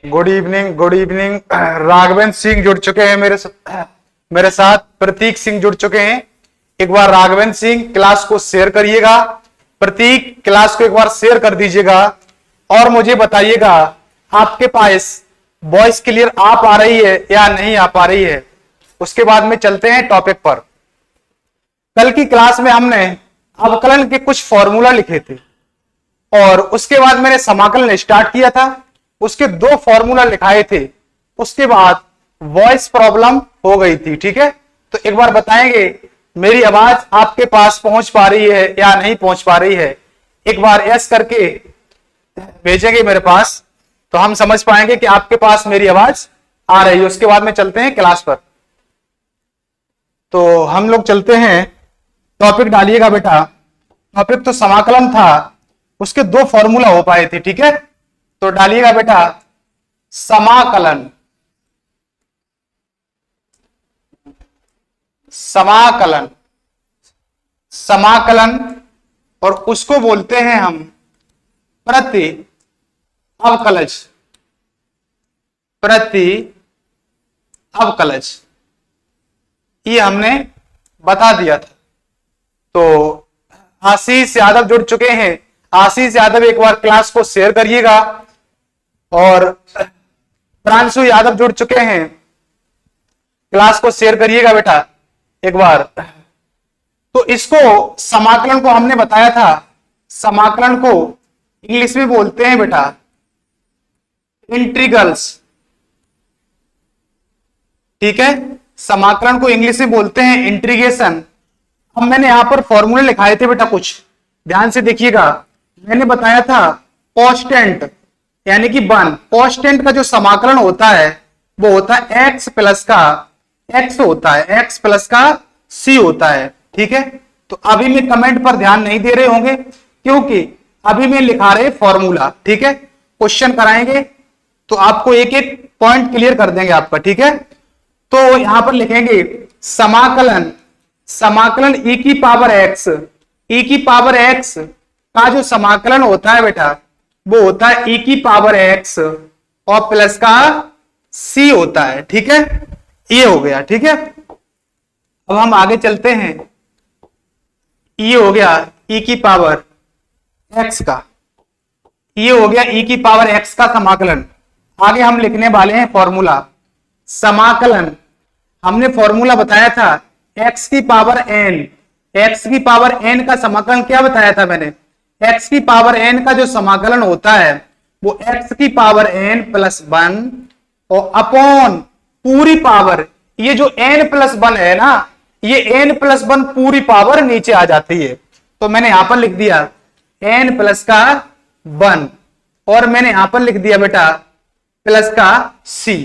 Good evening good evening. Raghavendra Singh जुड़ चुके हैं मेरे साथ प्रतीक सिंह जुड़ चुके हैं। एक बार राघवेंद्र सिंह क्लास को शेयर करिएगा, प्रतीक क्लास को एक बार शेयर कर दीजिएगा और मुझे बताइएगा आपके पास वॉइस क्लियर आ पा रही है या नहीं आ पा रही है। उसके बाद में चलते हैं टॉपिक पर। कल की क्लास में हमने अवकलन के कुछ फॉर्मूला लिखे थे और उसके बाद मैंने समाकलन स्टार्ट किया था, उसके 2 फॉर्मूला लिखाए थे, उसके बाद वॉइस प्रॉब्लम हो गई थी। ठीक है, तो एक बार बताएंगे मेरी आवाज आपके पास पहुंच पा रही है या नहीं पहुंच पा रही है। एक बार यस करके भेजेंगे मेरे पास तो हम समझ पाएंगे कि आपके पास मेरी आवाज आ रही है। उसके बाद में चलते हैं क्लास पर। तो हम लोग चलते हैं, टॉपिक डालिएगा बेटा। टॉपिक तो समाकलन था, उसके 2 फॉर्मूला हो पाए थे। ठीक है, तो डालिएगा बेटा समाकलन। समाकलन समाकलन और उसको बोलते हैं हम प्रति अवकलज। प्रति अवकलज ये हमने बता दिया था। तो आशीष यादव जुड़ चुके हैं। आशीष यादव एक बार क्लास को शेयर करिएगा और प्रांशु यादव जुड़ चुके हैं, क्लास को शेयर करिएगा बेटा एक बार। तो इसको समाकलन को हमने बताया था, समाकलन को इंग्लिश में बोलते हैं बेटा इंटीग्रल्स। ठीक है, समाकलन को इंग्लिश में बोलते हैं इंटीग्रेशन। अब मैंने यहां पर फॉर्मूले लिखाए थे बेटा, कुछ ध्यान से देखिएगा। मैंने बताया था कांस्टेंट यानी कि 1 कांस्टेंट का जो समाकलन होता है वो होता है x प्लस का x होता है, x प्लस का c होता है। ठीक है, तो अभी मैं कमेंट पर ध्यान नहीं दे रहे होंगे क्योंकि अभी मैं लिखा रहे फॉर्मूला। ठीक है, क्वेश्चन कराएंगे तो आपको एक एक पॉइंट क्लियर कर देंगे आपका। ठीक है, तो यहां पर लिखेंगे समाकलन, समाकलन e की पावर x, e की पावर x का जो समाकलन होता है बेटा वो होता है e की पावर x और प्लस का c होता है। ठीक है, ये हो गया। ठीक है, अब हम आगे चलते हैं। ये हो गया e की पावर x का, ये हो गया e की पावर x का समाकलन। आगे हम लिखने वाले हैं फॉर्मूला समाकलन। हमने फॉर्मूला बताया था x की पावर n, x की पावर n का समाकलन क्या बताया था मैंने, x की पावर n का जो समाकलन होता है वो x की पावर n प्लस 1 और अपॉन पूरी पावर, ये जो n प्लस 1 है ना, ये n प्लस 1 पूरी पावर नीचे आ जाती है। तो मैंने यहां पर लिख दिया n प्लस का 1 और मैंने यहां पर लिख दिया बेटा प्लस का c।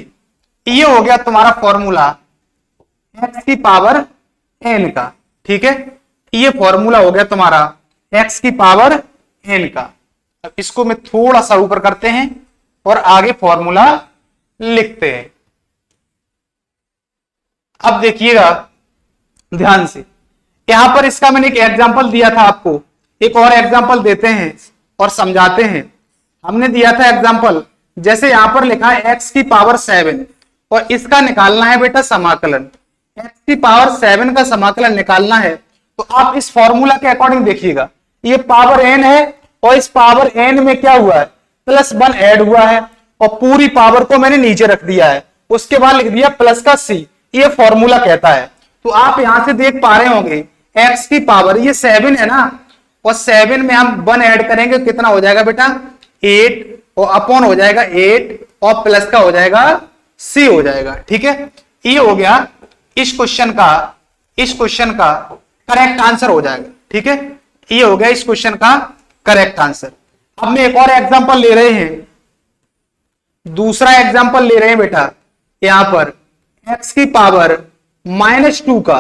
ये हो गया तुम्हारा फॉर्मूला x की पावर n का। ठीक है, ये फॉर्मूला हो गया तुम्हारा x की पावर n का। अब इसको मैं थोड़ा सा ऊपर करते हैं और आगे फॉर्मूला लिखते हैं। अब देखिएगा ध्यान से, यहां पर इसका मैंने एक एग्जांपल दिया था आपको, एक और एग्जांपल देते हैं और समझाते हैं। हमने दिया था एग्जांपल, जैसे यहां पर लिखा है x की पावर 7 और इसका निकालना है बेटा समाकलन। x की पावर 7 का समाकलन निकालना है तो आप इस फॉर्मूला के अकॉर्डिंग देखिएगा, ये पावर n है और इस पावर n में क्या हुआ है प्लस 1 ऐड हुआ है और पूरी पावर को मैंने नीचे रख दिया है, उसके बाद लिख दिया प्लस का c। ये फॉर्मूला कहता है। तो आप यहां से देख पा रहे होंगे x की पावर ये 7 है ना, और 7 में हम 1 ऐड करेंगे कितना हो जाएगा बेटा 8 और अपॉन हो जाएगा 8 और प्लस का हो जाएगा c हो जाएगा। ठीक है, ये हो गया इस क्वेश्चन का करेक्ट आंसर हो जाएगा। ठीक है, ये हो गया इस क्वेश्चन का करेक्ट आंसर। अब मैं एक और एग्जांपल ले रहे हैं, दूसरा एग्जांपल ले रहे हैं बेटा। यहां पर x की पावर -2 का,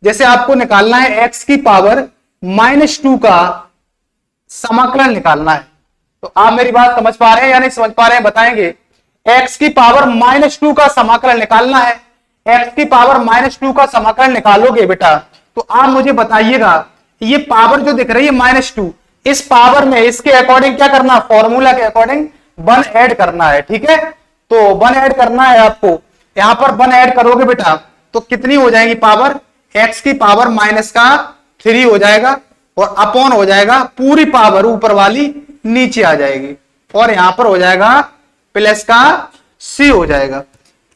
जैसे आपको निकालना है x की पावर -2 का समाकलन निकालना है। तो आप मेरी बात समझ पा रहे हैं या नहीं समझ पा रहे हैं बताएंगे। x की पावर -2 का समाकलन निकालना है, x की पावर -2 का समाकलन निकालोगे बेटा तो आप मुझे बताइएगा ये पावर जो दिख रही है -2, इस पावर में इसके अकॉर्डिंग क्या करना, फॉर्मूला के अकॉर्डिंग 1 ऐड करना है। ठीक है, तो 1 ऐड करना है आपको, यहां पर 1 ऐड करोगे बेटा तो कितनी हो जाएगी पावर, x की पावर -3 हो जाएगा और अपॉन हो जाएगा पूरी पावर ऊपर वाली नीचे आ जाएगी और यहां पर हो जाएगा +c हो जाएगा।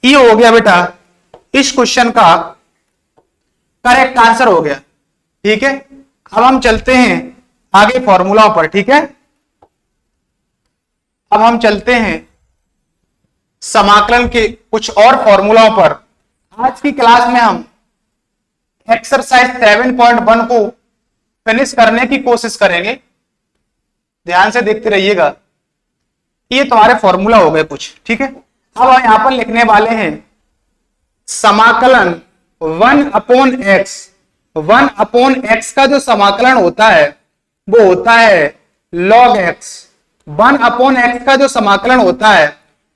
ये हो गया बेटा इस क्वेश्चन का करेक्ट आंसर हो गया। ठीक है, अब हम चलते हैं आगे फॉर्मूला पर। ठीक है, अब हम चलते हैं समाकलन के कुछ और फॉर्मूलाओं पर। आज की क्लास में हम एक्सरसाइज 7.1 को फिनिश करने की कोशिश करेंगे, ध्यान से देखते रहिएगा। ये तुम्हारे फॉर्मूला हो गए कुछ। ठीक है, अब हम यहां पर लिखने वाले हैं समाकलन 1/x। 1/x का जो समाकलन होता है वो होता है log x। 1/x का जो समाकलन होता है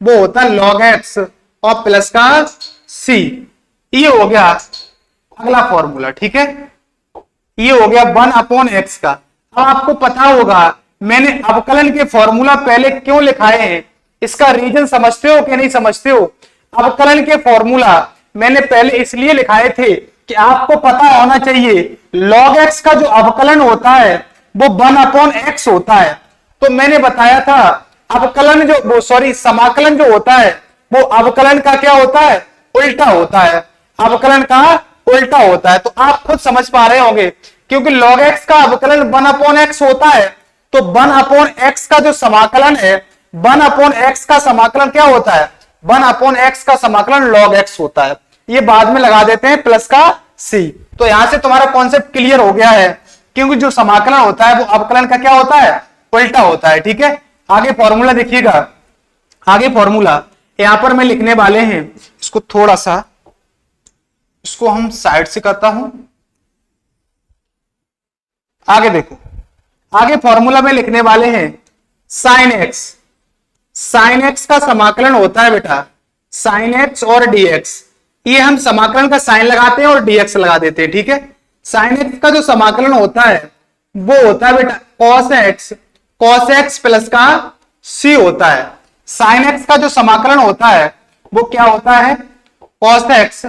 वो होता है log x और प्लस का c। ये हो गया अगला फॉर्मूला। ठीक है, ये हो गया 1/x का। अब आपको पता होगा मैंने अवकलन के फॉर्मूला पहले क्यों लिखाए हैं, इसका रीजन समझते हो कि नहीं समझते हो। अवकलन के फॉर्मूला मैंने पहले इसलिए लिखाए थे कि आपको पता होना चाहिए log x का जो अवकलन होता है वो 1/x होता है। तो मैंने बताया था अवकलन जो समाकलन जो होता है वो अवकलन का क्या होता है, उल्टा होता है। अवकलन का उल्टा होता है, तो आप खुद समझ पा रहे होंगे क्योंकि log x का अवकलन 1/x होता है, तो 1/x का जो समाकलन है 1/x का समाकलन क्या होता है, 1/x का समाकलन log x होता है। ये बाद में लगा देते हैं प्लस का c। तो यहां से तुम्हारा कॉन्सेप्ट क्लियर हो गया है क्योंकि जो समाकलन होता है वो अवकलन का क्या होता है, उल्टा होता है। ठीक है, आगे फॉर्मूला देखिएगा। आगे फॉर्मूला यहां पर मैं लिखने वाले हैं, इसको थोड़ा सा इसको हम साइड से करता हूं। आगे देखो, आगे फॉर्मूला में लिखने वाले हैं sin x। sin x का समाकलन होता है बेटा sin x और dx। ये हम समाकलन का साइन लगाते हैं और dx लगा देते हैं। ठीक है, sin x का जो समाकलन होता है वो होता है बेटा cos x प्लस का c होता है। sin x का जो समाकलन होता है वो क्या होता है, cos x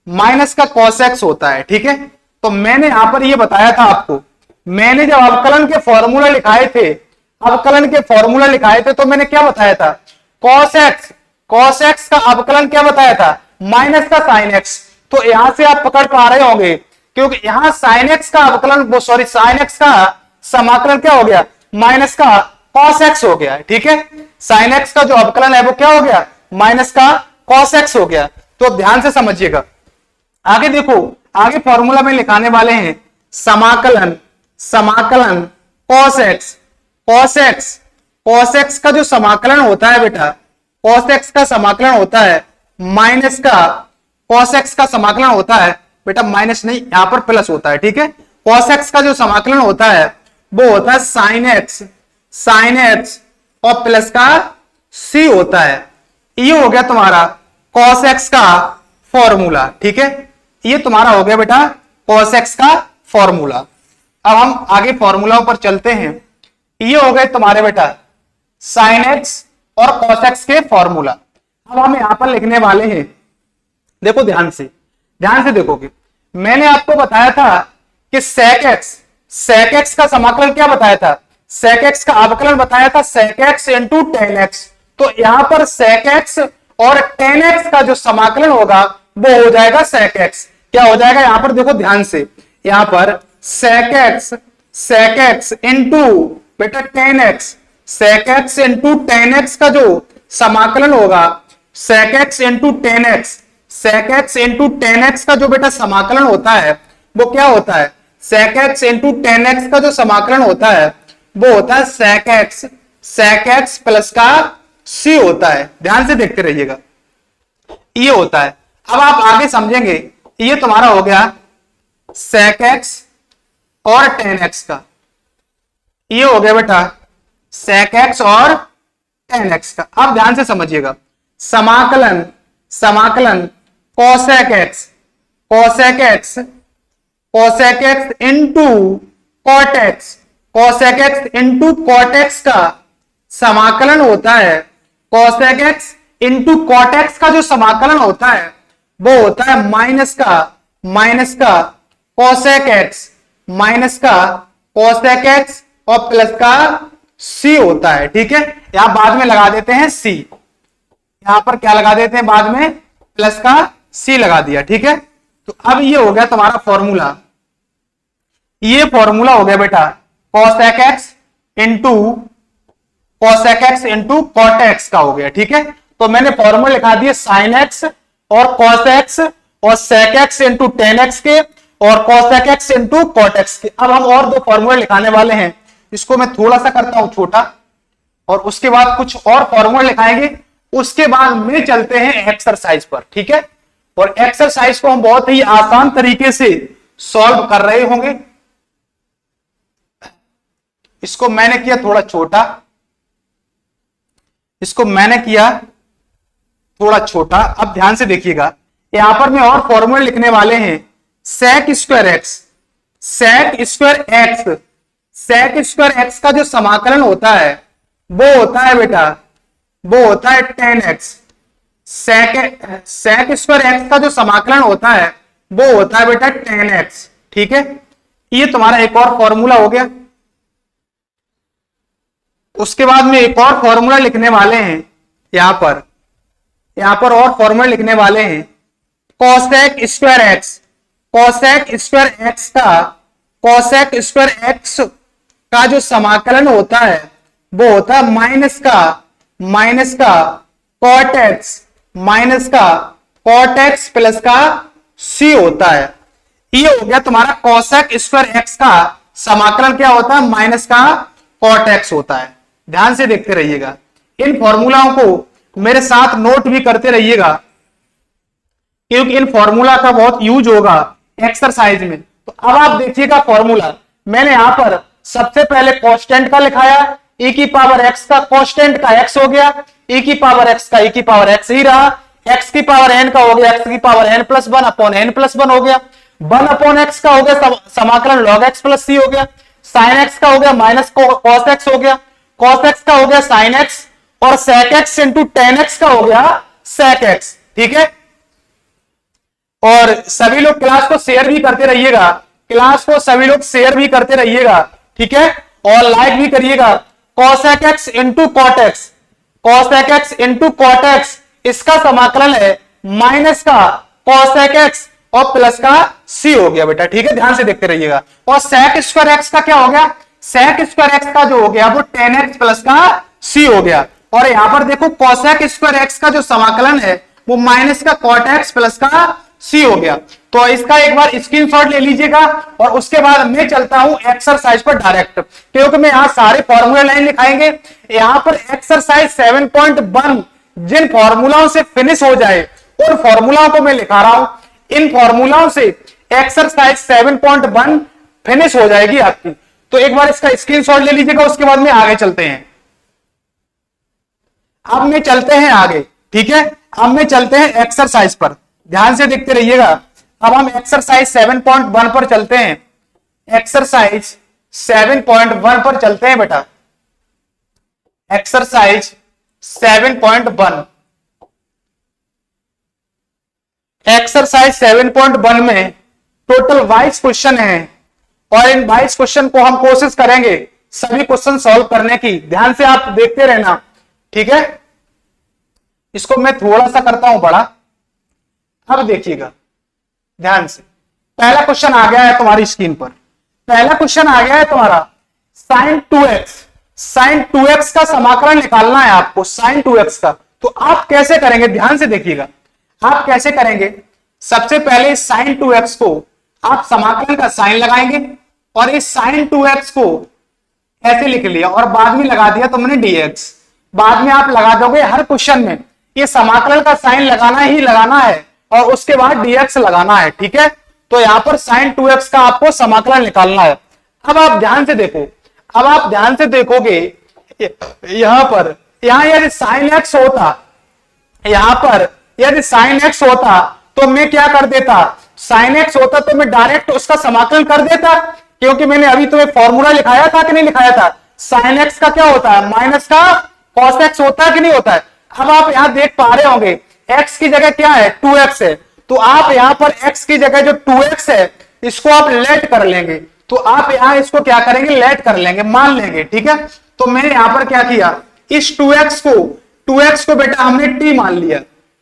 माइनस का cos x होता है। ठीक है, तो मैंने यहां पर ये बताया था आपको, मैंने जब अवकलन के फॉर्मूला लिखाए थे तो मैंने क्या बताया था, cos x का अवकलन क्या बताया था, माइनस का sin x। तो यहां से आप पकड़ पा रहे होंगे क्योंकि यहां sin x का अवकलन sin x का समाकलन क्या हो गया, माइनस का cos x हो गया। ठीक है, sin x का जो अवकलन है वो क्या हो गया, माइनस का cos x हो गया। तो ध्यान से समझिएगा। आगे देखो, आगे फॉर्मूला में लिखाने वाले हैं समाकलन cos x का जो समाकलन होता है बेटा, cos x का समाकलन होता है माइनस का cos x का समाकलन होता है बेटा, माइनस नहीं यहां पर प्लस होता है। ठीक है, cos x का जो समाकलन होता है वो होता है sin x और प्लस का c होता है। ये हो गया तुम्हारा cos x का फॉर्मूला। ठीक है, ये तुम्हारा हो गया बेटा cos x का फॉर्मूला। अब हम आगे फॉर्मूलाओं पर चलते हैं। ये हो गए तुम्हारे बेटा sin x और cos x के फॉर्मूला। अब हम यहां पर लिखने वाले हैं, देखो ध्यान से देखोगे, मैंने आपको बताया था कि sec x का समाकलन क्या बताया था, sec x का अवकलन बताया था sec x into tan x। तो यहां पर sec x और tan x का जो समाकलन होगा वो हो जाएगा sec x। क्या हो जाएगा, यहां पर देखो ध्यान से, यहां पर sec x इंटू बेटा tan x, sec x into tan x का जो समाकलन होगा, sec x into tan x, sec x into tan x का जो बेटा समाकलन होता है वो क्या होता है, sec x into tan x का जो समाकलन होता है वो होता है sec x प्लस का c होता है। ध्यान से देखते रहिएगा, ये होता है। अब आप आगे समझेंगे, ये तुम्हारा हो गया sec x और tan x का, ये हो गया बेटा sec x और tan x का। अब ध्यान से समझिएगा, समाकलन cosec x into cosec x into cot x का समाकलन होता है cosec x into cot x का जो समाकलन होता है वो होता है माइनस का कोसेक एक्स, माइनस का कोसेक एक्स और प्लस का सी होता है। ठीक है, यहां बाद में लगा देते हैं सी, यहां पर क्या लगा देते हैं बाद में, प्लस का सी लगा दिया। ठीक है, तो अब ये हो गया तुम्हारा फॉर्मूला, ये फॉर्मूला हो गया बेटा cosec x into cot x का हो गया। ठीक है, तो मैंने फॉर्मूला लिखा दिया साइन एक्स और कॉस एक्स और sec x into tan x के और cosec x into cot x के। अब हम और दो फॉर्मूले लिखाने वाले हैं, इसको मैं थोड़ा सा करता हूं छोटा और उसके बाद कुछ और फॉर्मूले लिखाएंगे, उसके बाद में चलते हैं एक्सरसाइज पर। ठीक है, और एक्सरसाइज को हम बहुत ही आसान तरीके से सॉल्व कर रहे होंगे। इसको मैंने किया थोड़ा छोटा, इसको मैंने किया थोड़ा छोटा। अब ध्यान से देखिएगा, यहां पर मैं और फॉर्मूले लिखने वाले हैं sec square x, sec square x का जो समाकलन होता है वो होता है बेटा, वो होता है tan x. Sec square x का जो समाकलन होता है वो होता है बेटा टेन एक्स। ठीक है, ये तुम्हारा एक और फॉर्मूला हो गया। उसके बाद में एक और फॉर्मूला लिखने वाले हैं, यहां पर और फॉर्मूला लिखने वाले हैं cosec square x, cosec square x का जो समाकलन होता है वो होता है माइनस का कॉट एक्स प्लस का सी होता है। ये हो गया तुम्हारा कोसेक स्क्वायर एक्स का समाकलन क्या होता है, माइनस का कॉट एक्स होता है। ध्यान से देखते रहिएगा, इन फॉर्मूलाओं को मेरे साथ नोट भी करते रहिएगा क्योंकि इन फॉर्मूला का बहुत यूज होगा एक्सरसाइज में। तो अब आप देखिएगा फॉर्मूला, मैंने यहां पर सबसे पहले कांस्टेंट का लिखाया, e की पावर x का कांस्टेंट का x हो गया, e की पावर x का e की पावर x ही रहा, x की पावर n का हो गया x की power n plus one upon n plus one हो गया, 1 अपॉन x का हो गया समाकलन log x प्लस c हो गया, साइन x का हो गया माइनस cos x हो गया, cos x का हो गया साइन x और sec x into tan x का हो गया sec x। ठीक है, और सभी लोग क्लास को शेयर भी करते रहिएगा, क्लास को सभी लोग शेयर भी करते रहिएगा। ठीक है, और लाइक भी करिएगा। cosec x into cot x, cosec x into cot x इसका समाकलन है माइनस का cosec x और प्लस का c हो गया बेटा। ठीक है, ध्यान से देखते रहिएगा। और sec स्क्वायर x का क्या हो गया, sec स्क्वायर x का जो हो गया वो 10x प्लस का c हो गया। और यहां पर देखो cosec स्क्वायर x का जो समाकलन है वो माइनस का cot x प्लस का c हो गया। तो इसका एक बार स्क्रीनशॉट ले लीजिएगा और उसके बाद मैं चलता हूं एक्सरसाइज पर डायरेक्ट, क्योंकि मैं यहां सारे फॉर्मूले लाइन लिखाएंगे। यहां पर एक्सरसाइज 7.1 जिन फॉर्मूलाओं से फिनिश हो जाए उन फॉर्मूलाओं को मैं लिखा रहा हूं। इन फॉर्मूलाओं से एक्सरसाइज 7.1 फिनिश हो जाएगी आपकी। तो एक बार इसका स्क्रीनशॉट ले लीजिएगा, उसके बाद में आगे चलते हैं। अब में चलते हैं आगे। ठीक है, अब में चलते हैं एक्सरसाइज पर, ध्यान से देखते रहिएगा। अब हम एक्सरसाइज 7.1 पर चलते हैं, एक्सरसाइज 7.1 पर चलते हैं बेटा। एक्सरसाइज 7.1, एक्सरसाइज 7.1 में टोटल 22 क्वेश्चन है और इन 22 क्वेश्चन को हम कोशिश करेंगे सभी क्वेश्चन सॉल्व करने की। ध्यान से आप देखते रहना। ठीक है, इसको मैं थोड़ा सा करता हूं बड़ा। अब देखिएगा ध्यान से, पहला क्वेश्चन आ गया है तुम्हारी स्क्रीन पर। पहला क्वेश्चन आ गया है तुम्हारा sin 2x, sin 2x का समाकलन निकालना है आपको, sin 2x का। तो आप कैसे करेंगे, ध्यान से देखिएगा आप कैसे करेंगे। सबसे पहले sin 2x को आप समाकलन का साइन लगाएंगे और इस sin 2x को ऐसे लिख लिया और बाद में लगा दिया तुमने dx। बाद में आप लगा दोगे हर क्वेश्चन में ये समाकलन का साइन लगाना ही लगाना है और उसके बाद dx लगाना है। ठीक है, तो यहां पर sin 2x का आपको समाकलन निकालना है। अब आप ध्यान से देखो, अब आप ध्यान से देखोगे यहां यदि sin x होता, यहां पर यदि sin x होता तो मैं क्या कर देता, sin x होता तो मैं डायरेक्ट उसका समाकलन कर देता, क्योंकि मैंने अभी तुम्हें फॉर्मूला लिखाया था कि नहीं लिखाया था। sin x का क्या होता है, माइनस का cos x होता है कि नहीं होता है। अब आप यहां देख पा रहे होंगे x की जगह क्या है 2x है, तो आप यहां पर x की जगह जो 2x है इसको आप लेट कर लेंगे, तो आप यहां इसको क्या करेंगे लेट कर लेंगे, मान लेंगे, ठीक है। तो मैंने यहां पर क्या किया, इस 2x को बेटा हमने t मान लिया,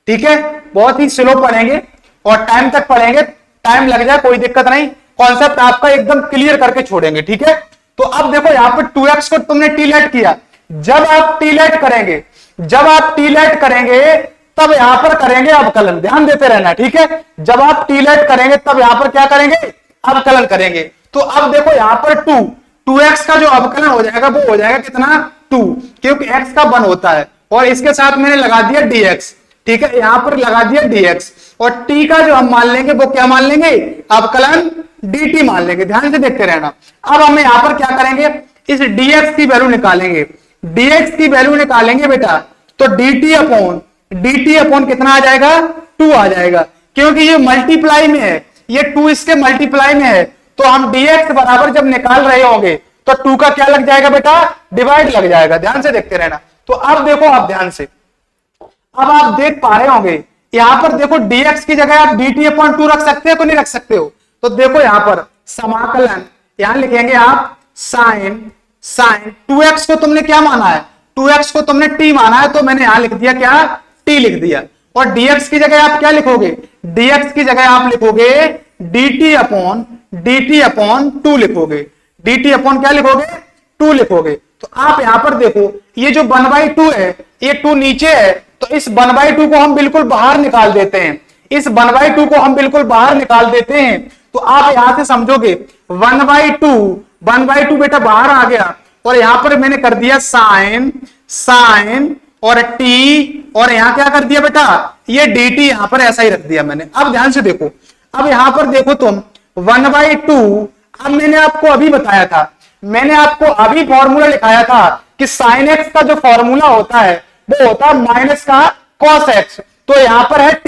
ठीक है। बहुत ही स्लो पढ़ेंगे और टाइम तक पढ़ेंगे, टाइम लग जाए कोई दिक्कत नहीं, कॉन्सेप्ट आपका एकदम क्लियर करके छोड़ेंगे, ठीक है। तो अब देखो यहां पर 2x को तुमने टी लेट किया, जब आप टी लेट करेंगे, जब आप टी लेट करेंगे तब यहां पर करेंगे अवकलन, ध्यान देते रहना, ठीक है। जब आप टी लेट करेंगे तब यहां पर क्या करेंगे अवकलन करेंगे। तो अब देखो यहां पर 2x का जो अवकलन हो जाएगा वो हो जाएगा कितना 2, क्योंकि x का 1 होता है और इसके साथ मैंने लगा दिया dx, ठीक है, यहां पर लगा दिया dx, और t का जो हम मान लेंगे वो क्या मान लेंगे अवकलन dt मान लेंगे, ध्यान से देखते रहना। अब हम यहां पर क्या करेंगे इस dx की वैल्यू निकालेंगे, dx की वैल्यू निकालेंगे बेटा, तो dt अपॉन कितना आ जाएगा 2 आ जाएगा, क्योंकि ये मल्टीप्लाई में है, ये 2 इसके मल्टीप्लाई में है, तो हम dx बराबर जब निकाल रहे होंगे तो 2 का क्या लग जाएगा बेटा डिवाइड लग जाएगा, ध्यान से देखते रहना। तो अब देखो आप ध्यान से, अब आप देख पा रहे होंगे यहां पर देखो dx की जगह आप dt अपॉन 2 रख सकते हो तो नहीं रख सकते हो, तो देखो यहां पर समाकलन यहां लिखेंगे आप साइन 2x को तुमने क्या माना है 2x को तुमने t माना है, तो मैंने यहां लिख दिया क्या t लिख दिया, और dx की जगह आप क्या लिखोगे dx की जगह आप लिखोगे dt अपॉन 2 लिखोगे, dt अपॉन क्या लिखोगे 2 लिखोगे। तो आप यहां पर देखो ये जो 1/2 है ये 2 नीचे है, तो इस 1/2 को हम बिल्कुल बाहर निकाल देते हैं, इस 1/2 को हम बिल्कुल बाहर निकाल देते हैं, तो आप यहां से समझोगे 1/2 बेटा बाहर आ गया, और यहां पर मैंने कर दिया साइन और t, और यहां क्या कर दिया बेटा ये dt यहां पर ऐसा ही रख दिया मैंने। अब ध्यान से देखो, अब यहां पर देखो तुम 1/2, अब मैंने आपको अभी बताया था, मैंने आपको अभी फॉर्मूला लिखाया था कि साइन x का जो फॉर्मूला होता है वो होता है माइनस का cos x, तो यहां पर है t,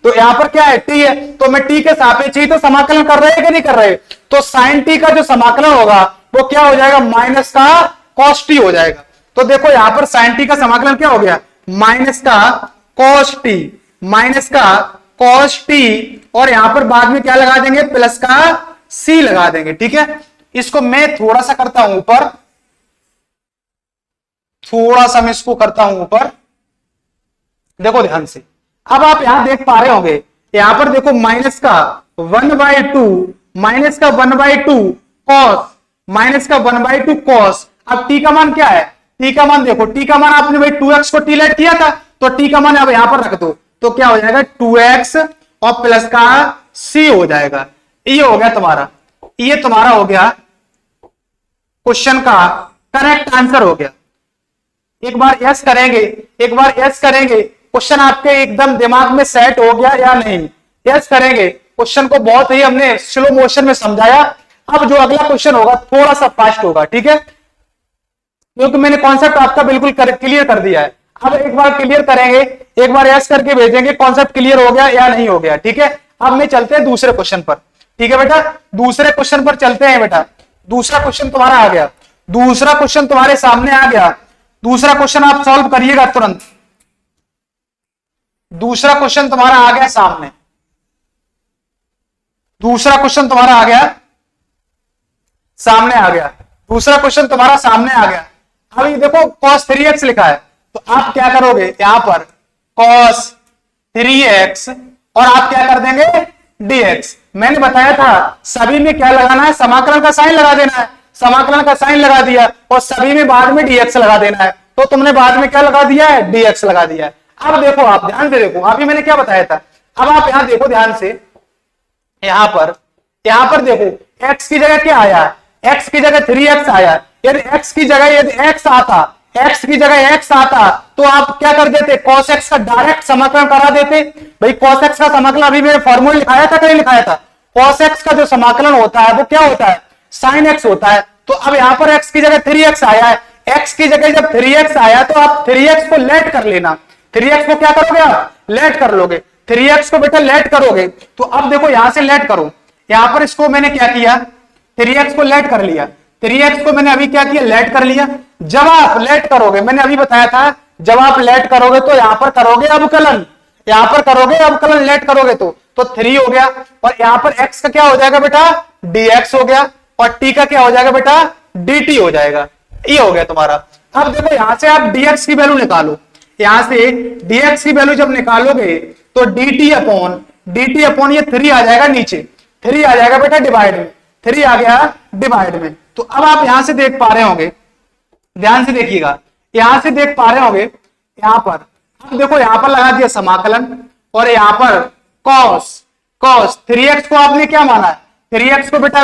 तो यहां पर क्या है t है, तो मैं t के सापेक्ष ही तो समाकलन कर रहे हैं कि नहीं कर रहे, तो साइन t का जो समाकलन होगा वो क्या हो जाएगा माइनस का cos t हो जाएगा। तो देखो यहां पर साइन t का समाकलन क्या हो गया माइनस का cos t, और यहां पर बाद में क्या लगा देंगे प्लस का c लगा देंगे, ठीक है। इसको मैं थोड़ा सा करता हूं ऊपर, थोड़ा सा मैं इसको करता हूं ऊपर, देखो ध्यान से। अब आप यहां देख पा रहे होंगे यहां पर देखो माइनस का 1/2 cos, अब t का मान क्या है, t का मान देखो, t का मान आपने भाई 2x को t लेट किया था, तो t का मान अब यहां पर रख दो, तो क्या हो जाएगा 2x और प्लस का c हो जाएगा। ये हो गया तुम्हारा, ये तुम्हारा हो गया क्वेश्चन का करेक्ट आंसर हो गया। एक बार यस करेंगे, क्वेश्चन आपके एकदम दिमाग में सेट हो गया या नहीं, यस करेंगे। क्वेश्चन को बहुत ही हमने स्लो मोशन में समझाया, अब जो अगला क्वेश्चन होगा थोड़ा सा फास्ट होगा, ठीक है, क्योंकि मैंने कॉन्सेप्ट आपका बिल्कुल क्लियर कर दिया है। अब एक बार क्लियर करेंगे, एक बार यस करके भेजेंगे कॉन्सेप्ट क्लियर हो गया या नहीं हो गया, ठीक है। अब मैं चलते हैं दूसरे क्वेश्चन पर, ठीक है बेटा, दूसरे क्वेश्चन पर चलते हैं बेटा। दूसरा क्वेश्चन तुम्हारा आ गया, दूसरा क्वेश्चन तुम्हारे सामने आ गया, दूसरा क्वेश्चन आप सॉल्व करिएगा तुरंत। दूसरा क्वेश्चन तुम्हारा आ गया सामने, दूसरा क्वेश्चन तुम्हारा आ गया सामने आ गया, दूसरा क्वेश्चन तुम्हारा सामने आ गया। अब ये देखो cos 3x लिखा है, तो आप क्या करोगे यहां पर cos 3x और आप क्या कर देंगे dx। मैंने बताया था सभी में क्या लगाना है, समाकलन का साइन लगा देना है, समाकलन का साइन लगा दिया, और सभी में बाद में dx लगा देना है, तो तुमने बाद में क्या लगा दिया है dx लगा दिया है। अब देखो आप ध्यान से देखो, अभी मैंने क्या बताया था, अब आप यहां देखो ध्यान से, यहां पर देखो x की जगह क्या आया है, x की जगह 3x आया है, यदि x की जगह x आता तो आप क्या कर देते cos x का डायरेक्ट समाकलन करा देते। भाई cos x का समाकलन अभी मैंने फॉर्मूला लिखाया था, कहीं लिखाया था, cos x का जो समाकलन होता है वो क्या होता है sin x होता है। तो अब यहां पर x की जगह 3x आया है, x की जगह जब 3x आया तो आप 3x को लेट कर लेना, 3x को क्या करोगे आप लेट कर लोगे, 3x को बेटा लेट करोगे। तो अब देखो यहां से लेट करो, यहां पर इसको मैंने क्या किया 3x को लेट कर लिया, 3x को मैंने अभी क्या किया लेट कर लिया। जब आप लेट करोगे, मैंने अभी बताया था जब आप लेट करोगे तो यहां पर करोगे अवकलन, यहां पर करोगे अवकलन, लेट करोगे तो 3 हो गया, और यहां पर x का क्या हो जाएगा बेटा, dx हो गया, और t का क्या हो जाएगा बेटा, dt हो जाएगा। ये हो गया तुम्हारा। अब देखो यहां से आप dx की वैल्यू निकालो, यहां से dx की वैल्यू जब निकालोगे तो dt अपॉन ये 3 आ जाएगा, नीचे 3 आ जाएगा बेटा डिवाइड में, 3 आ गया डिवाइड में। तो अब आप यहां से देख पा रहे होंगे, ध्यान से देखिएगा, यहां से देख पा रहे होंगे, यहां पर अब देखो यहां पर लगा दिया समाकलन, और यहां पर cos 3x को आपने क्या माना है, 3x को बेटा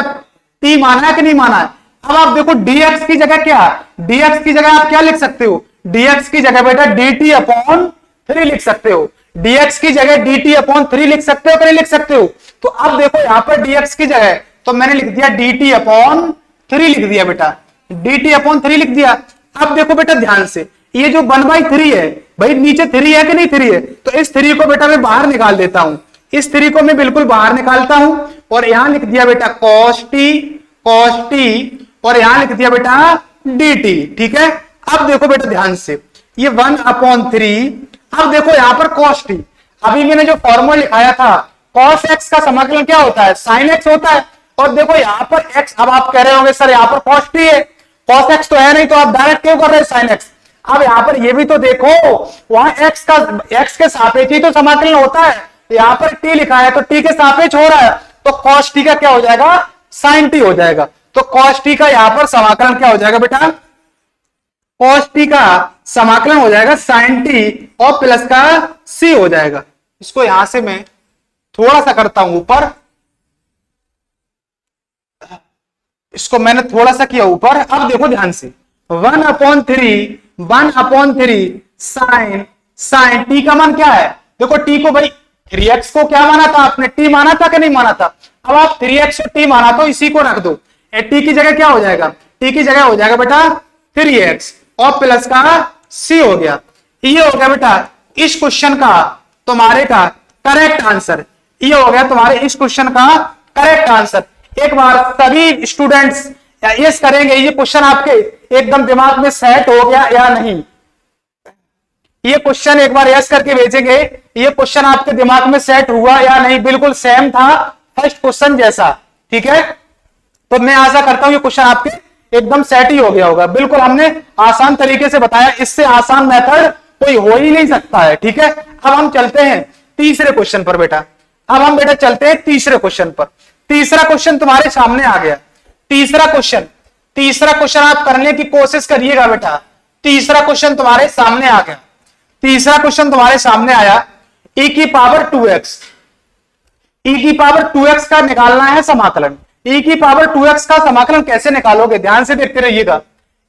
t माना है कि नहीं माना है। अब आप देखो dx की जगह क्या, dx की जगह आप क्या लिख सकते हो, dx की जगह बेटा dt अपॉन 3 लिख सकते हो, dx की जगह dt अपॉन 3 लिख सकते हो कि नहीं लिख सकते हो। तो अब देखो यहां पर dx की जगह तो मैंने लिख दिया dt अपॉन 3 लिख दिया बेटा, dt अपॉन 3 लिख दिया। अब देखो बेटा ध्यान से, ये जो 1/3 है भाई, नीचे 3 है कि नहीं 3 है, तो इस 3 को बेटा मैं बाहर निकाल देता हूं, इस 3 को मैं बिल्कुल बाहर निकालता हूं, और यहां लिख दिया बेटा cos t, और यहां लिख दिया बेटा dt, ठीक है। अब देखो बेटा ध्यान से, ये 1/3, अब देखो यहां पर cos t, अभी मैंने जो फॉर्मूला लिखाया था cos x का समाकलन क्या होता है, sin x होता है, और देखो यहां पर x, अब आप कह रहे होंगे सर यहां पर cos t है, cos x तो है नहीं, तो आप डायरेक्ट क्यों कर रहे हैं sin x। अब यहां पर ये भी तो देखो, वहां x के सापेक्ष ही तो समाकलन होता है, यहां पर t लिखा है तो t के सापेक्ष हो रहा है, तो cos t का क्या हो जाएगा, sin t हो जाएगा। तो cos t का यहां पर समाकलन क्या हो जाएगा बेटा, cos t का समाकलन हो जाएगा sin t और प्लस का c हो जाएगा। इसको यहां से मैं थोड़ा सा करता हूं ऊपर, इसको मैंने थोड़ा सा किया ऊपर। अब देखो ध्यान से, 1/3 sin t का मान क्या है, देखो t को भाई 3x को क्या माना था आपने, t माना था कि नहीं माना था। अब आप 3x और t माना तो इसी को रख दो, t की जगह क्या हो जाएगा, t की जगह हो जाएगा बेटा 3x और प्लस का c हो गया। ये हो गया बेटा इस क्वेश्चन का तुम्हारे का करेक्ट आंसर, ये हो गया तुम्हारे इस क्वेश्चन का करेक्ट आंसर। एक बार सभी स्टूडेंट्स यस करेंगे, ये क्वेश्चन आपके एकदम दिमाग में सेट हो गया या नहीं, ये क्वेश्चन एक बार यस करके भेजेंगे, ये क्वेश्चन आपके दिमाग में सेट हुआ या नहीं, बिल्कुल सेम था फर्स्ट क्वेश्चन जैसा, ठीक है। तो मैं आशा करता हूं ये क्वेश्चन आपके एकदम सेट ही हो गया होगा, बिल्कुल हमने आसान तरीके से बताया, इससे आसान मेथड कोई हो ही नहीं सकता है, ठीक है। अब हम चलते हैं तीसरे क्वेश्चन पर बेटा, अब हम बेटा चलते हैं तीसरे क्वेश्चन पर। तीसरा क्वेश्चन तुम्हारे सामने आ गया, तीसरा क्वेश्चन आप करने की कोशिश करिएगा बेटा। तीसरा क्वेश्चन तुम्हारे सामने आ गया, तीसरा क्वेश्चन तुम्हारे सामने आया, e की पावर 2x का निकालना है समाकलन। e की पावर 2x का समाकलन कैसे निकालोगे, ध्यान से देखते रहिएगा।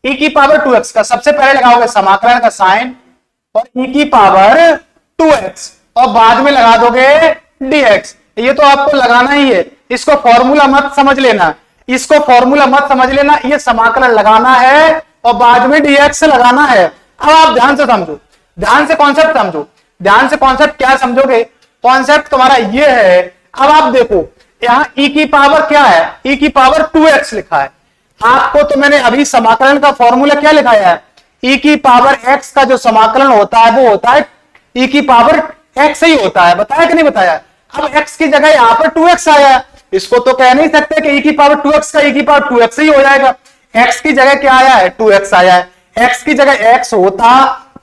e की पावर 2x का सबसे पहले लगाओगे समाकलन का साइन, और e की पावर 2x और बाद में लगा दोगे dx। ये तो आपको लगाना ही है, इसको फॉर्मूला मत समझ लेना, इसको फॉर्मूला मत समझ लेना, ये समाकलन लगाना है और बाद में dx लगाना है। अब आप ध्यान से समझो, ध्यान से कॉन्सेप्ट समझो, ध्यान से कॉन्सेप्ट क्या समझोगे, कॉन्सेप्ट तुम्हारा ये है। अब आप देखो यहां e की पावर क्या है, e की पावर 2x लिखा है, आपको तो मैंने अभी समाकलन का फॉर्मूला क्या लिखाया है, e की पावर x का जो समाकलन होता है वो होता है e की पावर x ही होता है, बताया कि नहीं बताया। अब x की जगह यहां पर 2x आया है, इसको तो कह नहीं सकते कि e की पावर 2x का e की पावर 2x ही हो जाएगा। x की जगह क्या आया है, 2x आया है, x की जगह x होता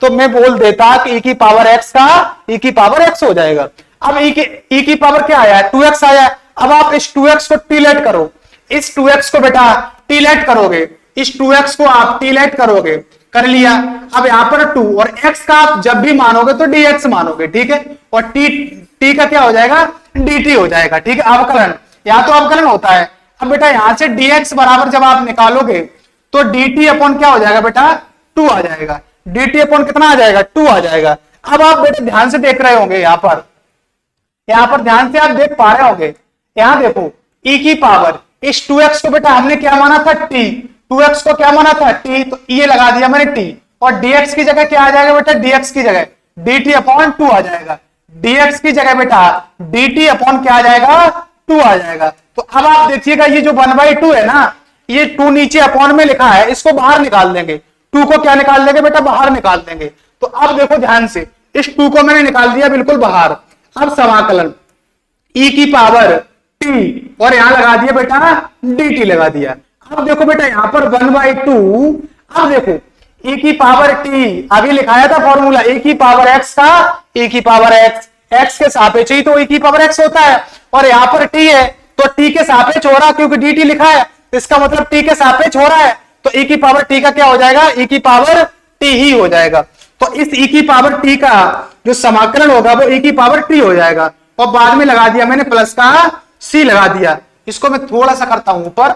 तो मैं बोल देता कि e की पावर x का e की पावर x हो जाएगा। अब e की पावर क्या आया है, 2x आया है। अब आप इस 2x को टीलेट करो, इस 2x को बेटा टीलेट करोगे, इस 2x को आप टीलेट करोगे, कर लिया। अब यहां पर 2 और x का आप जब भी मानोगे तो dx मानोगे, ठीक है, और t का क्या हो जाएगा, dt हो जाएगा, ठीक है, अवकलन, यहां तो अवकलन होता है। अब बेटा यहां से dx बराबर जब आप निकालोगे तो dt अपॉन क्या हो जाएगा बेटा, 2 आ जाएगा, dt अपॉन कितना आ जाएगा, 2 आ जाएगा। अब आप बेटा ध्यान से देख रहे होंगे, यहां पर ध्यान से आप देख पा रहे होंगे, यहां देखो e की पावर, इस 2x को बेटा हमने क्या माना था, t, 2x को क्या माना था, t, तो ये लगा दिया मैंने t, और dx की जगह क्या आ जाएगा बेटा, dx की जगह dt अपॉन 2 आ जाएगा, dx की जगह बेटा dt अपॉन क्या आ जाएगा, 2 आ जाएगा। तो अब आप देखिएगा ये जो 1/2 है ना, ये 2 नीचे अपॉन में लिखा है, इसको बाहर निकाल देंगे, 2 को क्या निकाल देंगे बेटा, बाहर निकाल देंगे, तो अब देखो ध्यान से, इस 2 को मैंने निकाल दिया बिल्कुल बाहर। अब समाकलन e की पावर t और यहां लगा दिया बेटा dt लगा दिया। अब देखो बेटा यहां पर 1/2, अब देखो e की पावर t अभी लिखाया था फॉर्मूला e की पावर x का, e की पावर x के सापेक्ष ही तो e की पावर x होता है, और यहां पर t है तो t के सापेक्ष हो रहा क्योंकि dt लिखा है, इसका मतलब t के सापेक्ष हो रहा है, तो e की पावर t का क्या हो जाएगा, e की पावर t ही हो जाएगा। तो इस e की पावर t का जो समाकलन होगा वो e की पावर t हो जाएगा, और बाद में लगा दिया मैंने प्लस का c लगा दिया। इसको मैं थोड़ा सा करता हूं ऊपर,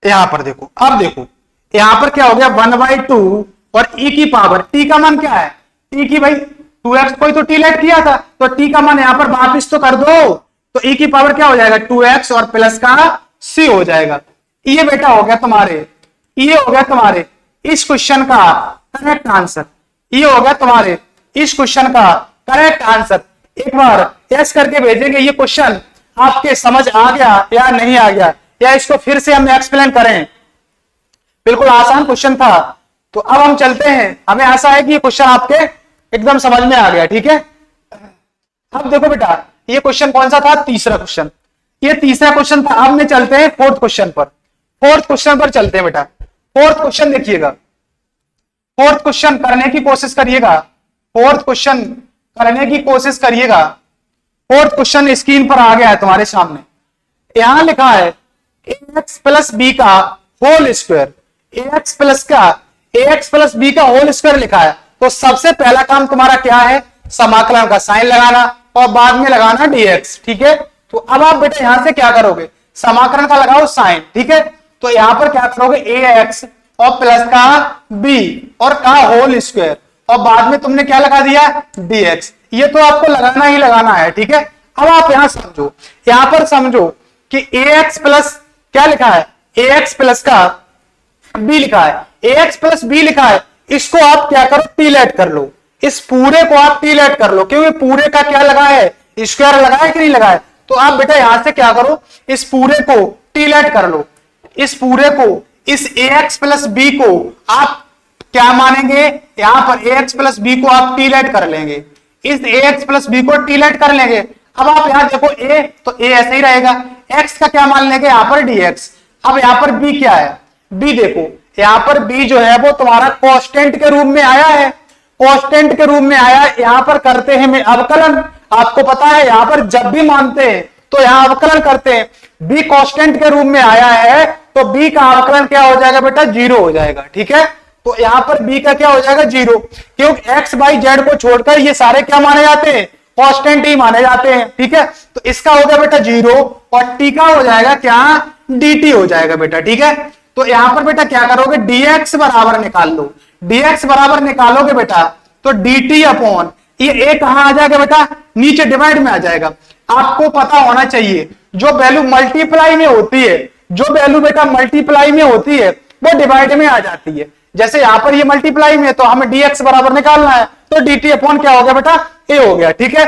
यहां पर देखो, अब देखो यहां पर क्या हो गया 1/2 और e की पावर t का मान क्या है, t की भाई 2x को ही तो t लेट किया था, तो t का मान यहां पर वापिस तो कर दो, तो e की पावर क्या हो जाएगा 2x और प्लस का c हो जाएगा। ये बेटा हो गया तुम्हारे, ये हो गया तुम्हारे इस क्वेश्चन का करेक्ट आंसर, ये हो गया तुम्हारे इस क्वेश्चन का करेक्ट आंसर। एक बार यस करके भेजेंगे ये क्वेश्चन आपके समझ आ गया या नहीं आ गया, या इसको फिर से हम एक्सप्लेन करें। बिल्कुल आसान क्वेश्चन था। तो अब हम चलते हैं, हमें ऐसा है कि ये क्वेश्चन आपके एकदम समझ में आ गया, ठीक है। अब देखो बेटा ये क्वेश्चन कौन सा था, तीसरा क्वेश्चन, ये तीसरा क्वेश्चन था। अब मैं चलते हैं फोर्थ क्वेश्चन पर, फोर्थ क्वेश्चन पर चलते हैं बेटा। फोर्थ क्वेश्चन देखिएगा, फोर्थ क्वेश्चन करने की कोशिश करिएगा, फोर्थ क्वेश्चन करने की कोशिश करिएगा। फोर्थ क्वेश्चन स्क्रीन पर आ गया है तुम्हारे सामने। यहां लिखा है ax प्लस बी का whole square, ax plus b का होल स्क्वायर लिखा है। तो सबसे पहला काम तुम्हारा क्या है, समाकलन का साइन लगाना और बाद में लगाना dx, ठीक है। तो अब आप बेटा यहां से क्या करोगे, समाकलन का लगाओ साइन, ठीक है। तो यहां पर क्या करोगे ax और प्लस का b और का होल स्क्वायर, और बाद में तुमने क्या लगा दिया dx। ये तो आपको लगाना ही लगाना है, ठीक है। अब आप यहां समझो, यहां पर समझो कि ax प्लस क्या लिखा है, ax प्लस का b लिखा है, ax प्लस b लिखा है। इसको आप क्या करो टी लेट कर लो, इस पूरे को आप टी लेट कर लो, क्योंकि पूरे का क्या लगा है, स्क्वायर लगा है कि नहीं लगा है। तो आप बेटा यहां से क्या करो, इस पूरे को टी लेट कर लो, इस पूरे को, इस ax प्लस b को आप क्या मानेंगे, यहां पर ax प्लस b को आप टी लेट कर लेंगे, इस ax प्लस b को टी लेट कर लेंगे। अब आप यहां देखो a, तो a ऐसे ही रहेगा, x का क्या मान लेंगे यहां पर dx। अब यहां पर b क्या है, b देखो यहां पर b जो है वो तुम्हारा कांस्टेंट के रूप में आया है, कांस्टेंट के रूप में आया। यहां पर करते हैं मैं अवकलन, आपको पता है यहां पर जब भी मानते हैं तो यहां अवकलन करते हैं। b कांस्टेंट के रूप में आया है तो b का अवकलन क्या हो जाएगा बेटा, 0 हो जाएगा, ठीक है। तो यहां पर b का क्या हो जाएगा 0, क्योंकि x बाई जेड को छोड़कर ये सारे क्या माने जाते हैं, कांस्टेंट ही माने जाते हैं, ठीक है। तो इसका हो गया बेटा 0 और t का हो जाएगा क्या, dt हो जाएगा बेटा, ठीक है। तो यहां पर बेटा क्या करोगे, dx बराबर निकाल लो, dx बराबर निकालोगे बेटा तो dt अपॉन ये a कहां आ जाएगा बेटा, नीचे डिवाइड में आ जाएगा। आपको पता होना चाहिए जो वैल्यू मल्टीप्लाई में होती है, जो वैल्यू बेटा मल्टीप्लाई में होती है वो डिवाइड में आ जाती है। जैसे यहां पर ये मल्टीप्लाई में है तो हमें dx बराबर निकालना है, तो dt अपॉन क्या हो गया बेटा, a हो गया, ठीक है।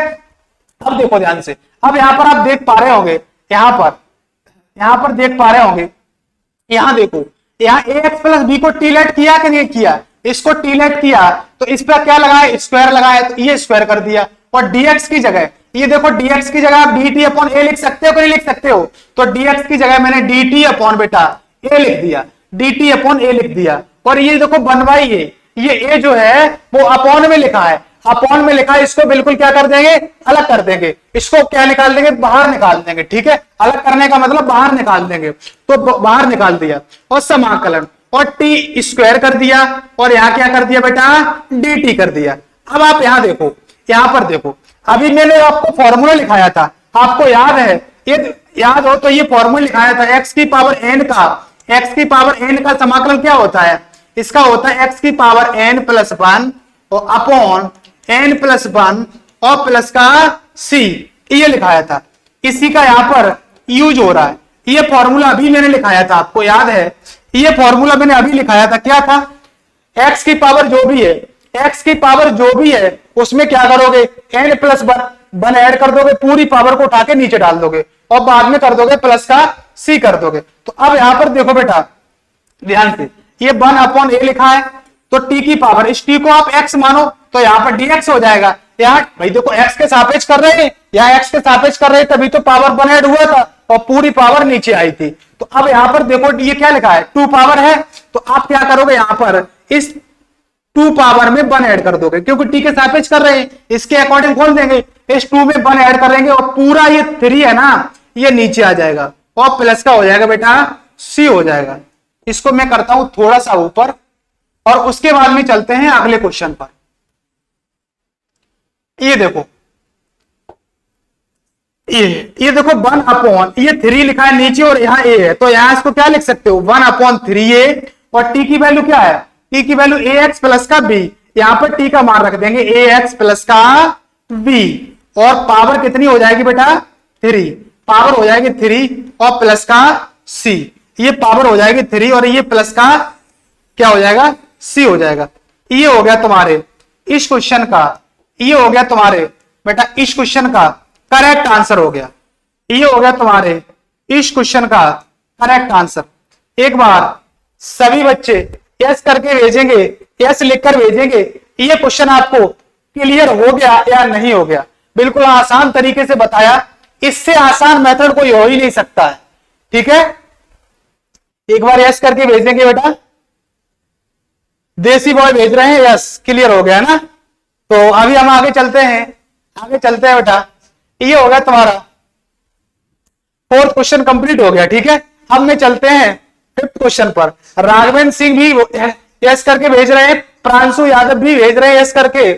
अब देखो ध्यान से, अब यहां पर आप देख पा रहे होंगे, यहां पर देख पा रहे होंगे, यहां देखो यहां ax प्लस b को टी लेट किया कि नहीं किया, इसको टी लेट किया तो इस पर क्या लगाया, स्क्वायर लगाया, तो ये स्क्वायर कर दिया। और dx की जगह ये देखो, dx की जगह आप dt अपॉन a लिख सकते हो कि नहीं लिख सकते हो, तो dx की जगह मैंने dt अपॉन बेटा a लिख दिया, dt अपॉन a लिख दिया। और ये देखो बनवाई है, ये a जो है वो अपॉन में लिखा है, अपॉन में लिखा है, इसको बिल्कुल क्या कर देंगे, अलग कर देंगे, इसको क्या निकाल देंगे, बाहर निकाल देंगे, ठीक है। अलग करने का मतलब बाहर निकाल देंगे, तो बाहर निकाल दिया और समाकलन और t स्क्वायर कर दिया, और यहां क्या कर दिया बेटा, dt कर दिया। अब आप यहां देखो, यहां पर देखो, अभी मैंने आपको फॉर्मूला लिखाया था, आपको याद है, ये याद हो तो ये फॉर्मूला लिखाया था x की पावर n का, x की पावर n का समाकलन क्या होता है, इसका होता है x की पावर n प्लस 1 और अपॉन n प्लस 1 और प्लस का c, ये लिखाया था। इसी का यहां पर यूज हो रहा है। ये फॉर्मूला अभी मैंने लिखाया था, आपको याद है, ये फॉर्मूला मैंने अभी लिखाया था, क्या था, x की पावर जो भी है, x की पावर जो भी है उसमें क्या करोगे, n प्लस 1 ऐड कर दोगे, पूरी पावर को उठा के नीचे डाल दोगे और बाद में कर दोगे प्लस का c कर दोगे। तो अब यहां पर देखो बेटा ध्यान से, ये 1/a लिखा है, तो t की पावर, इस t को आप x मानो तो यहाँ पर dx हो जाएगा। यहाँ भाई देखो x के सापेक्ष कर रहे हैं, यहाँ x के सापेक्ष कर रहे हैं, तभी तो पावर 1 ऐड हुआ था और पूरी पावर नीचे आई थी। तो अब यहाँ पर देखो ये क्या लिखा है, 2 पावर है, तो आप क्या करोगे, यहाँ पर इस 2 पावर में 1 ऐड कर दोगे, क्योंकि t के सापेक्ष कर रहे हैं, इसके अकॉर्डिंग खोल देंगे, इस 2 में 1 ऐड करेंगे और पूरा ये 3 है ना, ये नीचे आ जाएगा और प्लस का हो जाएगा बेटा c हो जाएगा। इसको मैं करता हूं थोड़ा सा ऊपर और उसके बाद में चलते हैं अगले क्वेश्चन पर। ये देखो, ये देखो 1/, ये 3 लिखा है नीचे और यहाँ a है, तो यहां इसको क्या लिख सकते हो, 1/3a, और t की वैल्यू क्या है, t की वैल्यू ax प्लस का b, यहां पर t का मान रख देंगे ax प्लस का b, और पावर कितनी हो जाएगी बेटा 3, पावर हो जाएगी 3 और प्लस का c, ये पावर हो जाएगी 3 और ये प्लस का क्या हो जाएगा c हो जाएगा। ये हो गया तुम्हारे इस क्वेश्चन का, ये हो गया तुम्हारे बेटा इस क्वेश्चन का करेक्ट आंसर हो गया, ये हो गया तुम्हारे इस क्वेश्चन का करेक्ट आंसर। एक बार सभी बच्चे यस करके भेजेंगे, यस लिखकर भेजेंगे, ये क्वेश्चन आपको क्लियर हो गया या नहीं हो गया। बिल्कुल आसान तरीके से बताया, इससे आसान मेथड कोई हो ही नहीं सकता है, ठीक है। एक बार यस करके भेजेंगे बेटा, देसी बॉय भेज रहे हैं, यस क्लियर हो गया ना। तो अभी हम आगे चलते हैं, आगे चलते हैं बेटा। ये हो गया तुम्हारा 4th क्वेश्चन कंप्लीट हो गया, ठीक है। अब में चलते हैं 5th क्वेश्चन पर। राघवेंद्र सिंह भी यस करके भेज रहे हैं, प्रांशु यादव भी भेज रहे हैं यस करके,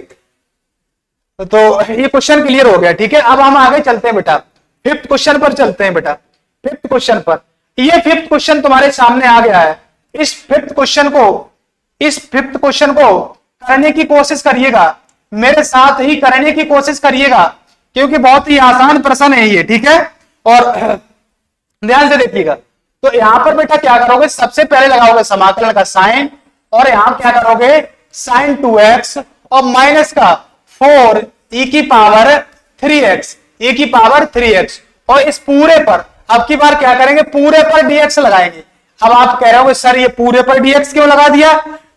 तो ये क्वेश्चन क्लियर हो गया, ठीक है। अब हम आगे चलते हैं बेटा, 5th क्वेश्चन पर चलते हैं बेटा। 5th क्वेश्चन पर, ये 5th क्वेश्चन तुम्हारे सामने आ गया है। इस 5th क्वेश्चन को करने की कोशिश करिएगा, मेरे साथ ही करने की कोशिश करिएगा, क्योंकि बहुत ही आसान प्रश्न है ये, ठीक है। और ध्यान से देखिएगा, तो यहां पर बेटा क्या करोगे, सबसे पहले लगाओगे समाकलन का साइन, और यहां क्या करोगे sin 2x और माइनस का 4 e की पावर 3x, e की पावर 3x, और इस पूरे पर अब की बार क्या करेंगे, पूरे पर dx लगाएंगे। अब आप कह रहे हो सर ये पूरे पर dx क्यों लगा दिया,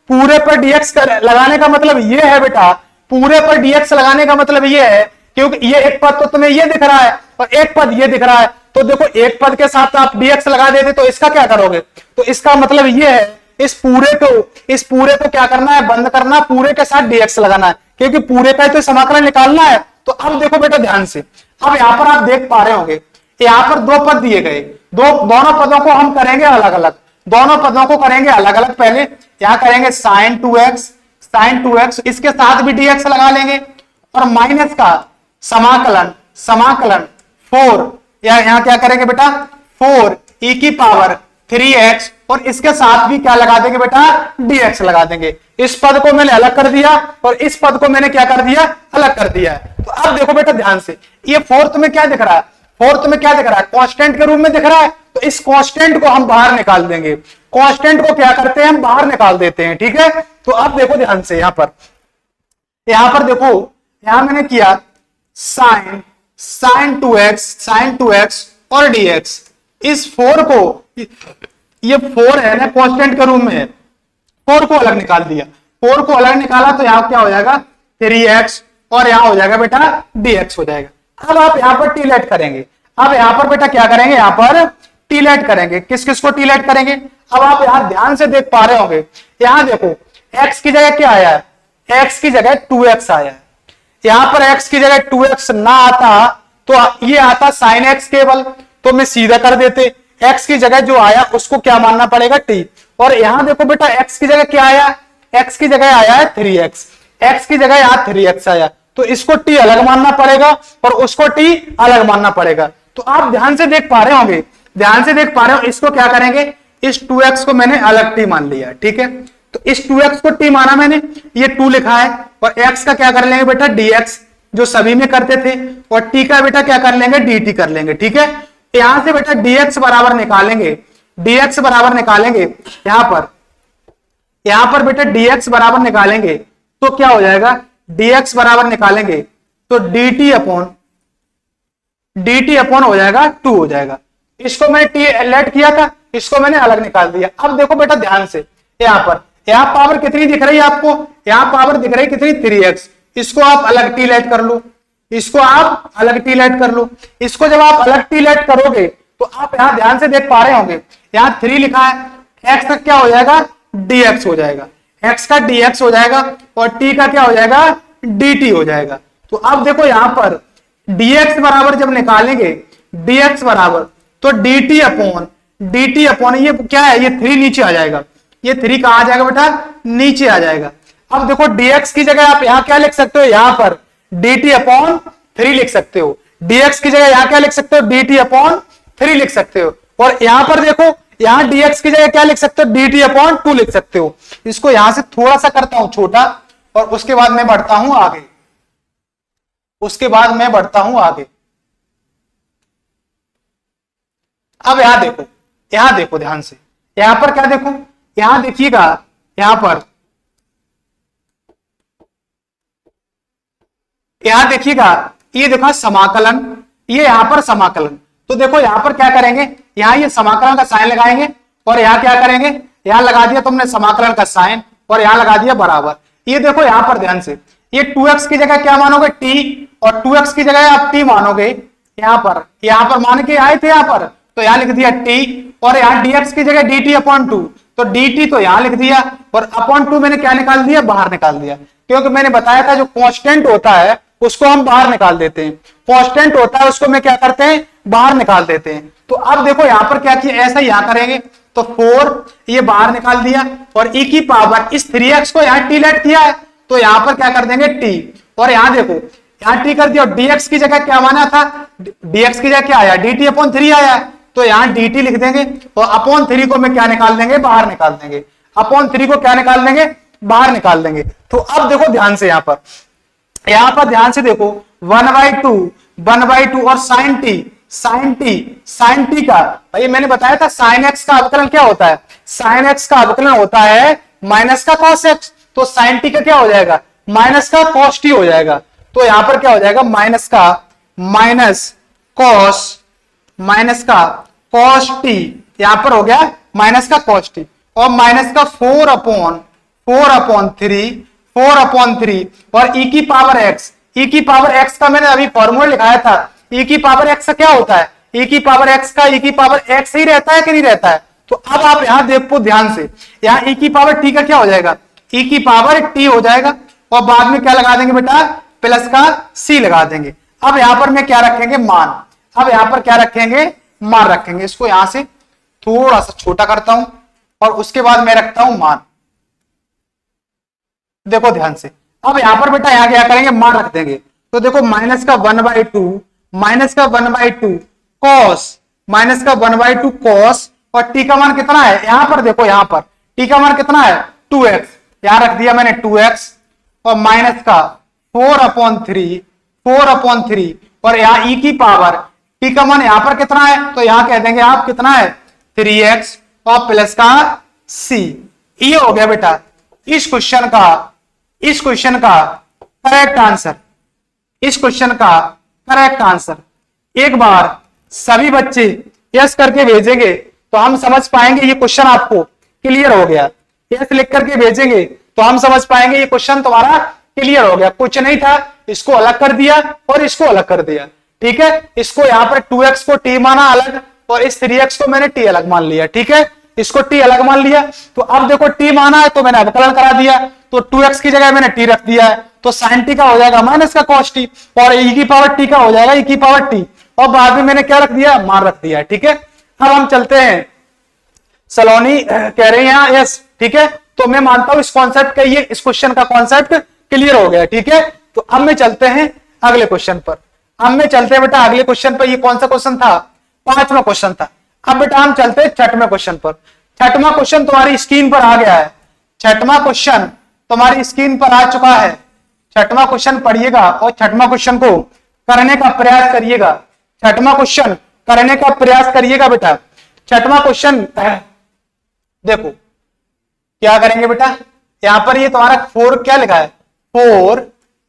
पूरे पर dx लगाने का मतलब ये है बेटा, पूरे पर dx लगाने का मतलब ये है क्योंकि ये एक पद तो तुम्हें ये दिख रहा है और एक पद ये दिख रहा है, तो देखो एक पद के साथ आप dx लगा देते तो इसका क्या करोगे, तो इसका मतलब ये है इस पूरे को क्या करना है, बंद करना, पूरे के साथ dx लगाना है, क्योंकि पूरे का तो समाकलन निकालना है। तो अब देखो बेटा ध्यान से, अब यहां पर आप देख पा रहे होंगे, यहां पर 2 पद दिए गए, दोनों पदों को हम करेंगे अलग अलग, दोनों पदों को करेंगे अलग अलग। पहले यहां करेंगे sin 2x, इसके साथ भी dx लगा लेंगे, और माइनस का समाकलन 4, या यहां क्या करेंगे बेटा 4 e की पावर 3x, और इसके साथ भी क्या लगा देंगे बेटा dx लगा देंगे। इस पद को मैंने अलग कर दिया और इस पद को मैंने क्या कर दिया, अलग कर दिया है। तो अब देखो बेटा ध्यान से, ये 4 तुम्हें क्या दिख रहा है, 4 तुम्हें क्या दिख रहा है, कांस्टेंट के रूप में दिख रहा है, तो इस कांस्टेंट को हम बाहर निकाल देंगे, कांस्टेंट को क्या करते हैं हम बाहर निकाल देते हैं, ठीक है। तो अब देखो ध्यान से, यहां पर देखो, यहां मैंने किया sin 2x और dx, इस 4 को, ये 4 है ना कांस्टेंट के रूप में है, 4 को अलग निकाल दिया, 4 को अलग निकाला तो यहां क्या हो जाएगा 3x, और यहां हो जाएगा बेटा dx हो जाएगा। अब आप यहां पर टीलेट करेंगे, अब यहां पर बेटा क्या करेंगे, यहां पर टीलेट करेंगे, किस किस को टीलेट करेंगे। अब आप यहां ध्यान से देख पा रहे होंगे, यहां देखो x की जगह क्या आया है, x की जगह 2x आया है, यहां पर x की जगह 2x ना आता तो ये आता sin x केवल, तो मैं सीधा कर देते, x की जगह जो आया उसको क्या मानना पड़ेगा t, और यहां देखो बेटा x की जगह क्या आया, x की जगह आया है 3x, x की जगह यहां 3x आया, तो इसको t अलग मानना पड़ेगा और उसको t अलग मानना पड़ेगा। तो आप ध्यान से देख पा रहे होंगे, ध्यान से देख पा रहे हो, इसको क्या करेंगे, इस 2x को मैंने अलग t मान लिया, ठीक है। तो इस 2x को t माना मैंने, ये 2 लिखा है, और x का क्या कर लेंगे बेटा dx, जो सभी में करते थे, और t का बेटा क्या कर लेंगे dt कर लेंगे, ठीक है। यहां से बेटा dx बराबर निकालेंगे, dx बराबर निकालेंगे, यहां पर बेटा dx बराबर निकालेंगे तो क्या हो जाएगा, dx बराबर निकालेंगे तो dt अपॉन हो जाएगा 2 हो जाएगा। इसको मैंने t लेट किया था, इसको मैंने अलग निकाल दिया। अब देखो बेटा ध्यान से, यहाँ पावर कितनी दिख रही है आपको, यहाँ पावर दिख रही है कितनी 3x। इसको आप अलग टी लेट कर लो, इसको आप अलग टी लेट कर लो। इसको जब आप अलग टी लेट करोगे तो आप यहाँ ध्यान से देख पा रहे होंगे, यहाँ 3 लिखा है, x का क्या हो जाएगा dx हो जाएगा, x का dx हो जाएगा और t का क्या हो जाएगा dt हो जाएगा। तो अब देखो यहाँ पर dx बराबर जब निकालेंगे, dx बराबर तो dt अपॉन ये क्या है, ये 3 नीचे आ जाएगा, ये 3 कहां आ जाएगा बेटा नीचे आ जाएगा। अब देखो dx की जगह आप यहाँ क्या लिख सकते हो, यहाँ पर dt अपॉन 3 लिख सकते हो, dx की जगह यहाँ क्या लिख सकते हो dt अपॉन 3 लिख सकते हो। और यहां पर देखो यहां dx की जगह क्या लिख सकते हो dt अपॉन 2 लिख सकते हो। इसको यहां से थोड़ा सा करता हूं छोटा और उसके बाद मैं बढ़ता हूं आगे, अब यहां देखो ध्यान से, यहां पर क्या देखो, यहां देखिएगा, यहां देखिएगा, ये देखो समाकलन, ये यहां पर समाकलन। तो देखो यहां पर क्या करेंगे, यहां ये समाकलन का साइन लगाएंगे और यहां क्या करेंगे, यहां लगा दिया तुमने समाकलन का साइन और यहां लगा दिया बराबर। ये देखो यहां पर ध्यान से, ये 2x की जगह क्या मानोगे t और 2x की जगह आप t मानोगे। यहां पर मान के आए थे, यहां पर तो यहां लिख दिया t और यहां dx की जगह dt अपॉन 2, तो dt तो यहां लिख दिया और अपॉन 2 मैंने क्या निकाल दिया, बाहर निकाल दिया, क्योंकि मैंने बताया था जो कांस्टेंट होता है उसको हम बाहर निकाल देते हैं, कांस्टेंट होता है उसको मैं क्या करते हैं बाहर निकाल देते हैं। तो अब देखो यहां पर क्या किया, ऐसा ही यहां करेंगे, तो 4 ये बाहर निकाल दिया और e की पावर इस 3x को यहां t लेट किया है तो यहां पर क्या कर देंगे t, और यहां देखो यहां t कर दिया और dx की जगह क्या माना था, dx की जगह क्या आया dt अपॉन 3 आया, तो यहां dt लिख देंगे और अपॉन 3 को मैं क्या निकाल देंगे, बाहर निकाल देंगे, अपॉन 3 को क्या निकाल देंगे, बाहर निकाल देंगे। तो अब देखो ध्यान से, यहां पर ध्यान से देखो 1/2 और साइन टी का भाई मैंने बताया था साइन एक्स का अवकलन क्या होता है, साइन एक्स का अवकलन होता है माइनस का कॉस एक्स, तो साइन टी का क्या हो जाएगा माइनस का कॉस टी हो जाएगा। तो यहां पर क्या हो जाएगा माइनस का कॉस टी, यहां पर हो गया माइनस का कॉस टी और माइनस का 4 अपॉन 3 और e की पावर x का मैंने अभी फॉर्मूला लिखाया था, e की पावर x का क्या होता है, e की पावर x ही रहता है कि नहीं रहता है। तो अब आप यहां देखो ध्यान से, यहां e की पावर t का क्या हो जाएगा, e की पावर t हो जाएगा और बाद में क्या लगा देंगे बेटा प्लस का c लगा देंगे। अब यहां पर मैं क्या रखेंगे मान, रखेंगे। इसको यहां से थोड़ा सा छोटा करता हूं और उसके बाद मैं रखता हूं मान। देखो ध्यान से, अब यहां पर बेटा यहां क्या करेंगे मान रख देंगे, तो देखो माइनस का 1/2 कॉस और t का मान कितना है, यहां पर देखो यहां पर t का मान कितना है 2x, यहां रख दिया मैंने 2x और माइनस का 4 अपॉन 3 और यहां e की पावर t का मान यहां पर कितना है, तो यहां कह देंगे आप कितना है 3x और प्लस का c। ये हो गया बेटा इस क्वेश्चन का करेक्ट आंसर। एक बार सभी बच्चे यस करके भेजेंगे तो हम समझ पाएंगे ये क्वेश्चन आपको क्लियर हो गया, यस लिख करके भेजेंगे तो हम समझ पाएंगे ये क्वेश्चन तुम्हारा क्लियर हो गया। कुछ नहीं था, इसको अलग कर दिया और इसको अलग कर दिया, ठीक है। इसको यहां पर 2x को t माना अलग और इस 3x को मैंने t अलग मान लिया, ठीक है, इसको t अलग मान लिया। तो अब देखो t माना है तो मैंने अवकलन करा दिया, तो 2x की जगह मैंने t रख दिया है, तो sin t का हो जाएगा माइनस का cos t और e की पावर t का हो जाएगा e की पावर t और बाद में मैंने क्या रख दिया मान रख दिया, ठीक है। अब हम चलते हैं, सलोनी कह रहे हैं यहाँ यस, ठीक है, तो मैं मानता हूं इस कॉन्सेप्ट का, ये इस क्वेश्चन का कॉन्सेप्ट क्लियर हो गया, ठीक है। तो अब मैं चलते हैं अगले क्वेश्चन पर, बेटा अगले क्वेश्चन पर। ये कौन सा क्वेश्चन था, 5वां क्वेश्चन था। अब बेटा हम चलते हैं 6वें क्वेश्चन पर। 6वां क्वेश्चन तुम्हारी स्क्रीन पर आ गया है, 6वां क्वेश्चन तुम्हारी स्क्रीन पर आ चुका है। 6वां क्वेश्चन पढ़िएगा और 6वां क्वेश्चन को करने का प्रयास करिएगा, 6वां क्वेश्चन करने का प्रयास करिएगा बेटा। 6वां क्वेश्चन देखो क्या करेंगे बेटा, यहां पर ये तुम्हारा 4 क्या लिखा है 4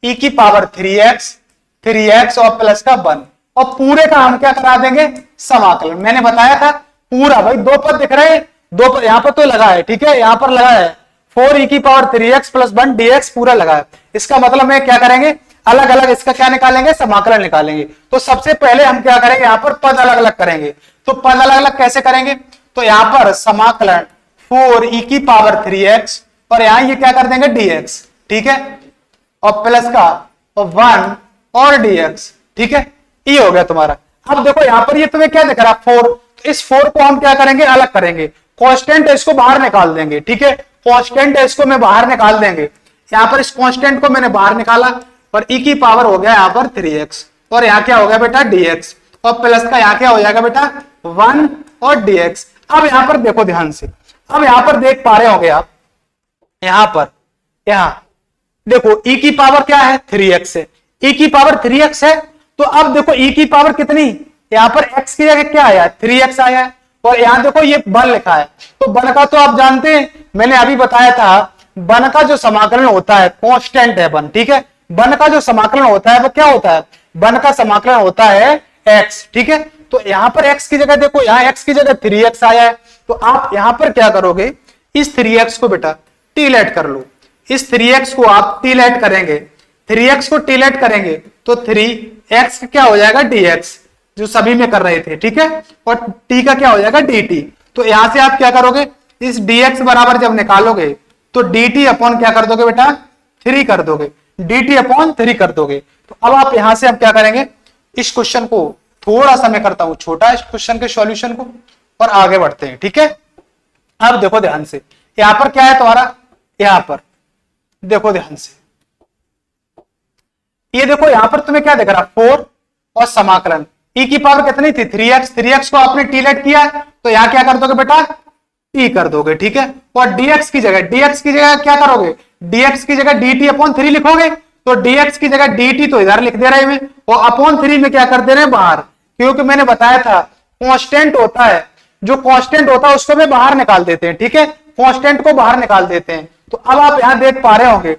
e की पावर 3x और प्लस का 1 और पूरे का हम क्या करा देंगे समाकलन। मैंने बताया था पूरा, भाई 2 पद दिख रहे दो यहाँ पर तो लगा है, ठीक है, यहाँ पर लगा है 4e⁻³ + 1 dx पूरा लगा है। इसका मतलब में क्या करेंगे, अलग अलग इसका क्या निकालेंगे, समाकलन निकालेंगे। तो सबसे पहले हम क्या करेंगे, यहाँ पर पद अलग अलग करेंगे। तो पद अलग अलग कैसे करेंगे, तो यहाँ पर समाकलन 4e⁻³ और यहाँ ये क्या कर देंगे dx, ठीक है, और प्लस का और 1 और dx, ठीक है, ये हो गया तुम्हारा। अब देखो यहाँ पर ये तुम्हें क्या दिख रहा है 4, तो इस 4 को हम क्या करेंगे, अलग करेंगे, कांस्टेंट है इसको बाहर निकाल देंगे, ठीक है, कांस्टेंट है इसको मैं बाहर निकाल देंगे। यहाँ पर इस कांस्टेंट को मैंने बाहर निकाला और e की पावर हो गया यहाँ पर 3x और यहाँ क्या हो गया बेटा dx और प्लस का यहाँ क्या हो जाएगा बेटा 1 और dx। अब यहाँ पर देखो ध्यान से, अब यहाँ पर देख पा रहे होंगे आप, यहाँ पर यहाँ देखो e की पावर क्या है 3x है, e की पावर 3x है। तो अब देखो e की पावर कितनी, यहाँ पर x की जगह क्या आया 3x आया है और यहाँ देखो ये 1 लिखा है। तो 1 का तो आप जानते हैं, मैंने अभी बताया था 1 का जो समाकलन होता है कांस्टेंट है 1, ठीक है, 1 का जो समाकलन होता है वो क्या होता है, 1 का समाकलन होता है x, ठीक है। तो यहाँ पर x की जगह देखो, यहाँ x की जगह 3x आया है। तो आप यहाँ पर क्या करोगे, इस 3x को बेटा टीलेट कर लो, इस 3x को आप टीलेट करेंगे, 3x को टीलेट करेंगे तो 3x क्या हो जाएगा dx, जो सभी में कर रहे थे, ठीक है, और t का क्या हो जाएगा dt। तो यहां से आप क्या करोगे, इस dx बराबर जब निकालोगे तो dt अपॉन क्या कर दोगे बेटा 3 कर दोगे, dt अपॉन 3 कर दोगे। तो अब आप यहां से अब क्या करेंगे, इस क्वेश्चन को थोड़ा सा मैं करता हूं छोटा, इस क्वेश्चन के सॉल्यूशन को, और आगे बढ़ते हैं, ठीक है। अब देखो ध्यान से, यहां पर क्या है तुम्हारा, यहां पर देखो ध्यान से, ये देखो यहां पर तुम्हें क्या दिख रहा 4 और समाकलन e की पावर कितनी थी 3x, 3x को आपने टीलेट किया है तो यहां क्या कर दोगे बेटा t कर दोगे, ठीक है, और dx की जगह क्या करोगे, dx की जगह dt अपॉन 3 लिखोगे। तो dx की जगह dt तो इधर लिख दे रहे हैं और अपॉन 3 में क्या कर दे रहे हैं बाहर, क्योंकि मैंने बताया था कांस्टेंट होता है, जो कांस्टेंट होता है उसको भी बाहर निकाल देते हैं, ठीक है, कांस्टेंट को बाहर निकाल देते हैं। तो अब आप यहां देख पा रहे होंगे,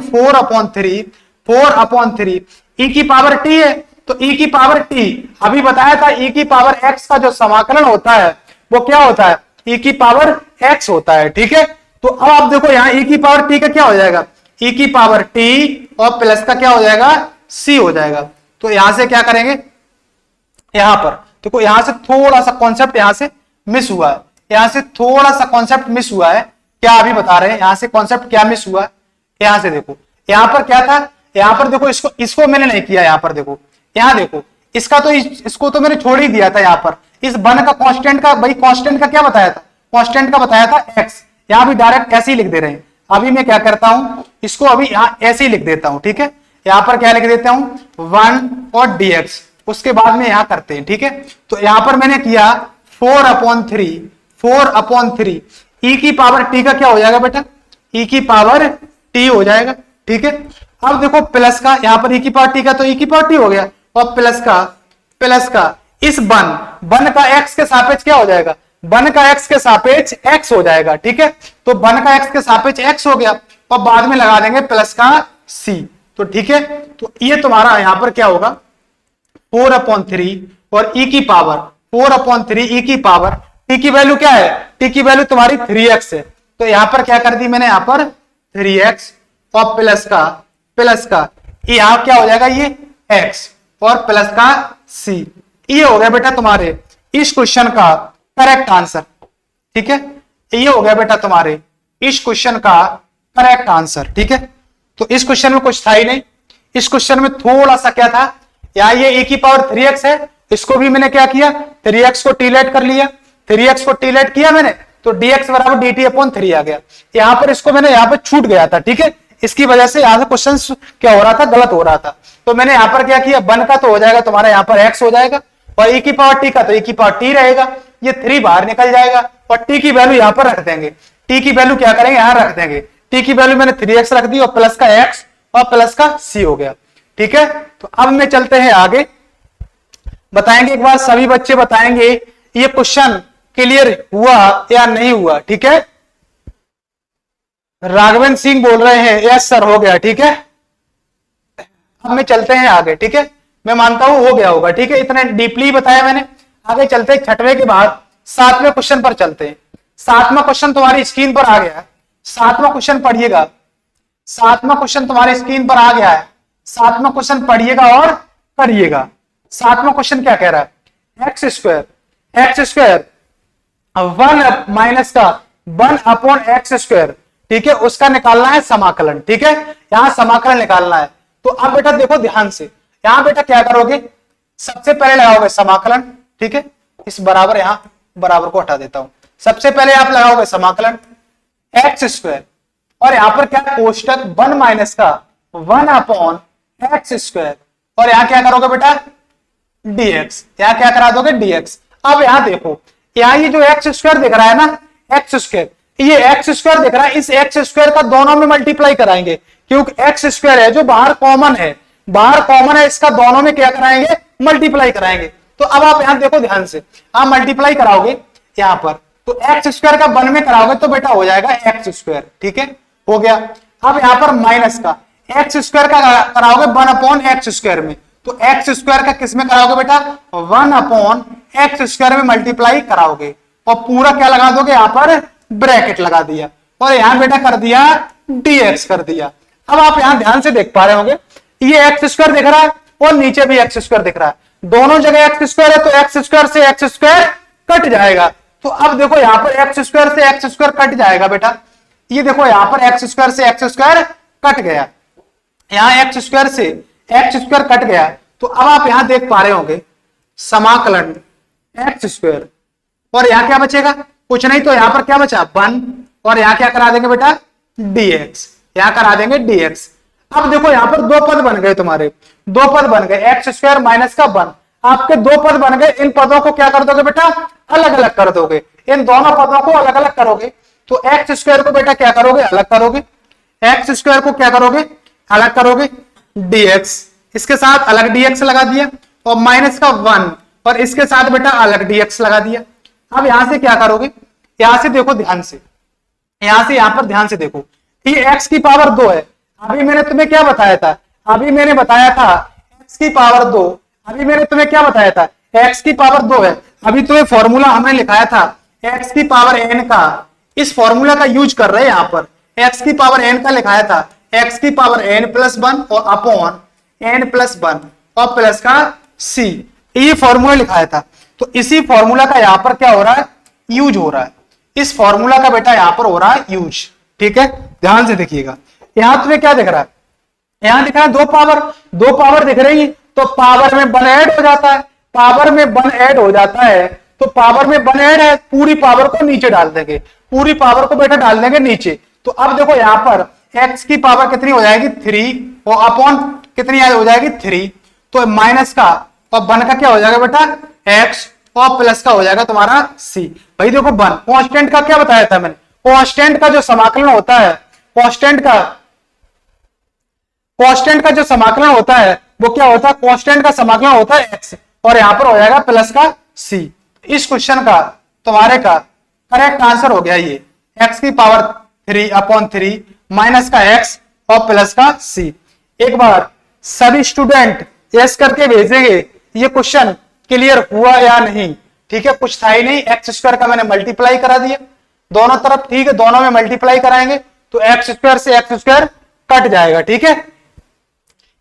4/3 e की पावर t है, तो e की पावर t अभी बताया था, e की पावर x का जो समाकलन होता है वो क्या होता है, e की पावर x होता है, ठीक है। तो अब आप देखो यहाँ e की पावर t का क्या हो जाएगा, e की पावर t और प्लस का क्या हो जाएगा c हो जाएगा। तो यहां से क्या करेंगे, यहां पर देखो यहां से थोड़ा सा कॉन्सेप्ट यहां से मिस हुआ है, यहां से थोड़ा सा कॉन्सेप्ट मिस हुआ है, क्या अभी बता रहे हैं, यहां से कॉन्सेप्ट क्या मिस हुआ है, यहां से देखो, यहां पर क्या था, यहां पर देखो इसको मैंने नहीं किया, यहां पर देखो, यहां देखो इसका तो इसको तो मैंने छोड़ ही दिया था। यहां पर इस 1 का कांस्टेंट का, भाई कांस्टेंट का क्या बताया था, कांस्टेंट का बताया था x, यहां भी डायरेक्ट ऐसे ही लिख दे रहे हैं। अभी मैं क्या करता हूं, इसको अभी यहां ऐसे ही लिख देता हूं, ठीक है, यहां पर क्या लिख देता हूं 1 और dx, उसके बाद में यहां करते हैं, ठीक है। तो यहां पर मैंने किया 4/3 e की पावर t का क्या हो जाएगा बेटा, e की पावर t हो जाएगा, ठीक है। अब देखो प्लस का, यहां पर e की पावर t का तो e की पावर t हो गया, और प्लस का इस 1 का x के सापेक्ष क्या हो जाएगा, 1 का x के सापेक्ष x हो जाएगा, ठीक है। तो 1 का x के सापेक्ष x हो गया और बाद में लगा देंगे प्लस का c, तो ठीक है। तो ये तुम्हारा यहां पर क्या होगा 4/3 और e की पावर 4/3 e की पावर t की वैल्यू क्या है, t की वैल्यू तुम्हारी 3x है। तो यहां पर क्या कर दी मैंने, यहां पर 3x और प्लस का यहां क्या हो जाएगा ये x और प्लस का c, ये हो गया बेटा तुम्हारे इस क्वेश्चन का करेक्ट आंसर, ठीक है, ये हो गया बेटा तुम्हारे इस क्वेश्चन का करेक्ट आंसर, ठीक है। तो इस क्वेश्चन में कुछ था ही नहीं, इस क्वेश्चन में थोड़ा सा क्या था, यहाँ ये e की पावर 3x है, इसको भी मैंने क्या किया 3x को टीलेट कर लिया, 3x को टीलेट किया मैंने, तो dx बराबर dt अपॉन 3 आ गया। यहाँ पर इसको मैंने यहाँ पर छूट गया था, ठीक है, इसकी वजह से यहाँ से क्वेश्चन क्या हो रहा था, गलत हो रहा था। तो मैंने यहाँ पर क्या किया, 1 का तो हो जाएगा तुम्हारा यहाँ पर x हो जाएगा और e की पावर t का तो e की पावर t रहेगा, ये 3 बाहर निकल जाएगा और t की वैल्यू यहाँ पर रख देंगे, t की वैल्यू क्या करेंगे यहाँ रख देंगे, t की वैल्यू मैंने 3x रख दी और प्लस का x और प्लस का c हो गया, ठीक है। तो अब में चलते हैं आगे, बताएंगे एक बार सभी बच्चे बताएंगे ये क्वेश्चन क्लियर हुआ या नहीं हुआ, ठीक है। राघवेंद्र सिंह बोल रहे हैं यस सर हो गया, ठीक है। अब में चलते हैं आगे, ठीक है, मैं मानता हूं हो गया होगा, ठीक है, इतना डीपली बताया मैंने। आगे चलते हैं 6वें के बाद सातवें क्वेश्चन पर चलते हैं। सातवां क्वेश्चन तुम्हारी स्क्रीन पर आ गया है। सातवां क्वेश्चन पढ़िएगा, सातवां क्वेश्चन तुम्हारी स्क्रीन पर आ गया है। सातवां क्वेश्चन पढ़िएगा और करिएगा। सातवां क्वेश्चन क्या कह रहा है, एक्स स्क्वायर 1 माइनस का 1 अपॉन एक्स स्क्वायर, ठीक है, उसका निकालना है समाकलन। ठीक है, यहां समाकलन निकालना है। तो अब बेटा देखो ध्यान से, यहां बेटा क्या करोगे, सबसे पहले लगाओगे समाकलन। ठीक है, इस बराबर, यहां बराबर को हटा देता हूं। सबसे पहले आप लगाओगे समाकलन एक्स स्क्वायर, और यहां पर क्या कोष्टक 1 माइनस का 1 अपॉन एक्स स्क्वायर, और यहां क्या करोगे बेटा dx, यहां क्या करा दोगे dx। अब यहां देखो, यहां ये जो एक्स स्क्वायर दिख रहा है ना, एक्स स्क्वायर, ये एक्स स्क्वायर दिख रहा है, इस एक्स स्क्वायर का दोनों में मल्टीप्लाई कराएंगे, क्योंकि एक्स स्क्वायर है जो बाहर कॉमन है, बाहर कॉमन है, इसका दोनों में क्या कराएंगे, मल्टीप्लाई कराएंगे। तो अब आप यहां देखो ध्यान से, आप मल्टीप्लाई कराओगे यहां पर, तो एक्स स्क्वायर का 1 में कराओगे तो बेटा हो जाएगा एक्स स्क्वायर। ठीक है, हो गया। अब यहां पर माइनस का एक्स स्क्वायर का कराओगे 1 अपॉन एक्स स्क्वायर में, तो एक्स स्क्वायर का किस में कराओगे बेटा, 1 अपॉन एक्स स्क्वायर में मल्टीप्लाई कराओगे, और पूरा क्या लगा दोगे, यहां पर ब्रैकेट लगा दिया, और यहां बेटा कर दिया dx कर दिया। अब आप यहां ध्यान से देख पा रहे होंगे, ये एक्स स्क्वायर दिख रहा है और नीचे भी एक्स स्क्वायर दिख रहा है, दोनों जगह एक्स स्क्वायर है, तो एक्स स्क्वायर से एक्स स्क्वायर कट जाएगा। तो अब देखो यहां पर एक्स स्क्वायर से एक्स स्क्वायर कट जाएगा बेटा, ये देखो यहां पर एक्स स्क्वायर से एक्स स्क्वायर कट गया, यहां एक्स स्क्वायर से एक्स स्क्वायर कट गया। तो अब आप यहां देख पा रहे होंगे समाकलन एक्स स्क्वायर, और यहां क्या बचेगा, कुछ नहीं, तो यहां पर क्या बचा 1, और यहां क्या करा देंगे बेटा dx, यहां करा देंगे dx। अब देखो यहां पर दो पद बन गए तुम्हारे, दो पद बन गए, एक्स स्क्वायर माइनस का 1, आपके दो पद बन गए। इन पदों को क्या कर दोगे बेटा, अलग अलग कर दोगे, इन दोनों पदों को अलग अलग करोगे। तो एक्स स्क्वायर को बेटा क्या करोगे, अलग करोगे, एक्स स्क्वायर को क्या करोगे, अलग करोगे, dx, इसके साथ अलग dx लगा दिया, और माइनस का 1, और इसके साथ बेटा अलग dx लगा दिया। अब यहां से क्या करोगे, यहां से देखो ध्यान से, यहां से यहां पर ध्यान से देखो, ये x की पावर 2 है। अभी मैंने तुम्हें क्या बताया था, अभी मैंने बताया था x की पावर 2, अभी मैंने तुम्हें क्या बताया था, x की पावर 2 है। अभी तुम्हें फॉर्मूला हमने लिखाया था x की पावर n का, इस फॉर्मूला का यूज कर रहे हैं यहां पर, x की पावर n का लिखाया था, x की पावर n प्लस 1 और अपॉन n प्लस 1 और प्लस का c, ये फॉर्मूला लिखाया था। तो इसी फॉर्मूला का यहां पर क्या हो रहा है, यूज हो रहा है, इस फॉर्मूला का बेटा यहां पर हो रहा है यूज। ठीक है, ध्यान से देखिएगा, यहां तुम्हें क्या दिख रहा है, यहां दिख रहा है दो पावर दिख रही है, तो पावर में 1 ऐड हो जाता है, पावर में 1 ऐड हो जाता है, तो पावर में 1 ऐड है, पूरी पावर को नीचे डाल देंगे, पूरी पावर को बेटा डाल देंगे नीचे। तो अब देखो यहां पर x की पावर कितनी हो जाएगी 3, और अपॉन कितनी हो जाएगी 3, तो माइनस का और 1 का क्या हो जाएगा बेटा x, और प्लस का हो जाएगा तुम्हारा c। भाई देखो 1 कांस्टेंट का क्या बताया था मैंने, कांस्टेंट का जो समाकलन होता है, कांस्टेंट का जो समाकलन होता है वो क्या होता है, कांस्टेंट का समाकलन होता है x, और यहां पर हो जाएगा प्लस का c। इस क्वेश्चन का तुम्हारे का करेक्ट आंसर हो गया ये x की पावर 3 अपॉन 3 माइनस का x और प्लस का c। एक बार सभी स्टूडेंट यस करके भेजेंगे ये क्वेश्चन क्लियर हुआ या नहीं। ठीक है, कुछ था ही नहीं, एक्स स्क्वायर का मैंने मल्टीप्लाई करा दिया दोनों तरफ। ठीक है, दोनों में मल्टीप्लाई कराएंगे तो एक्स स्क्वायर से एक्स स्क्वायर कट जाएगा। ठीक है,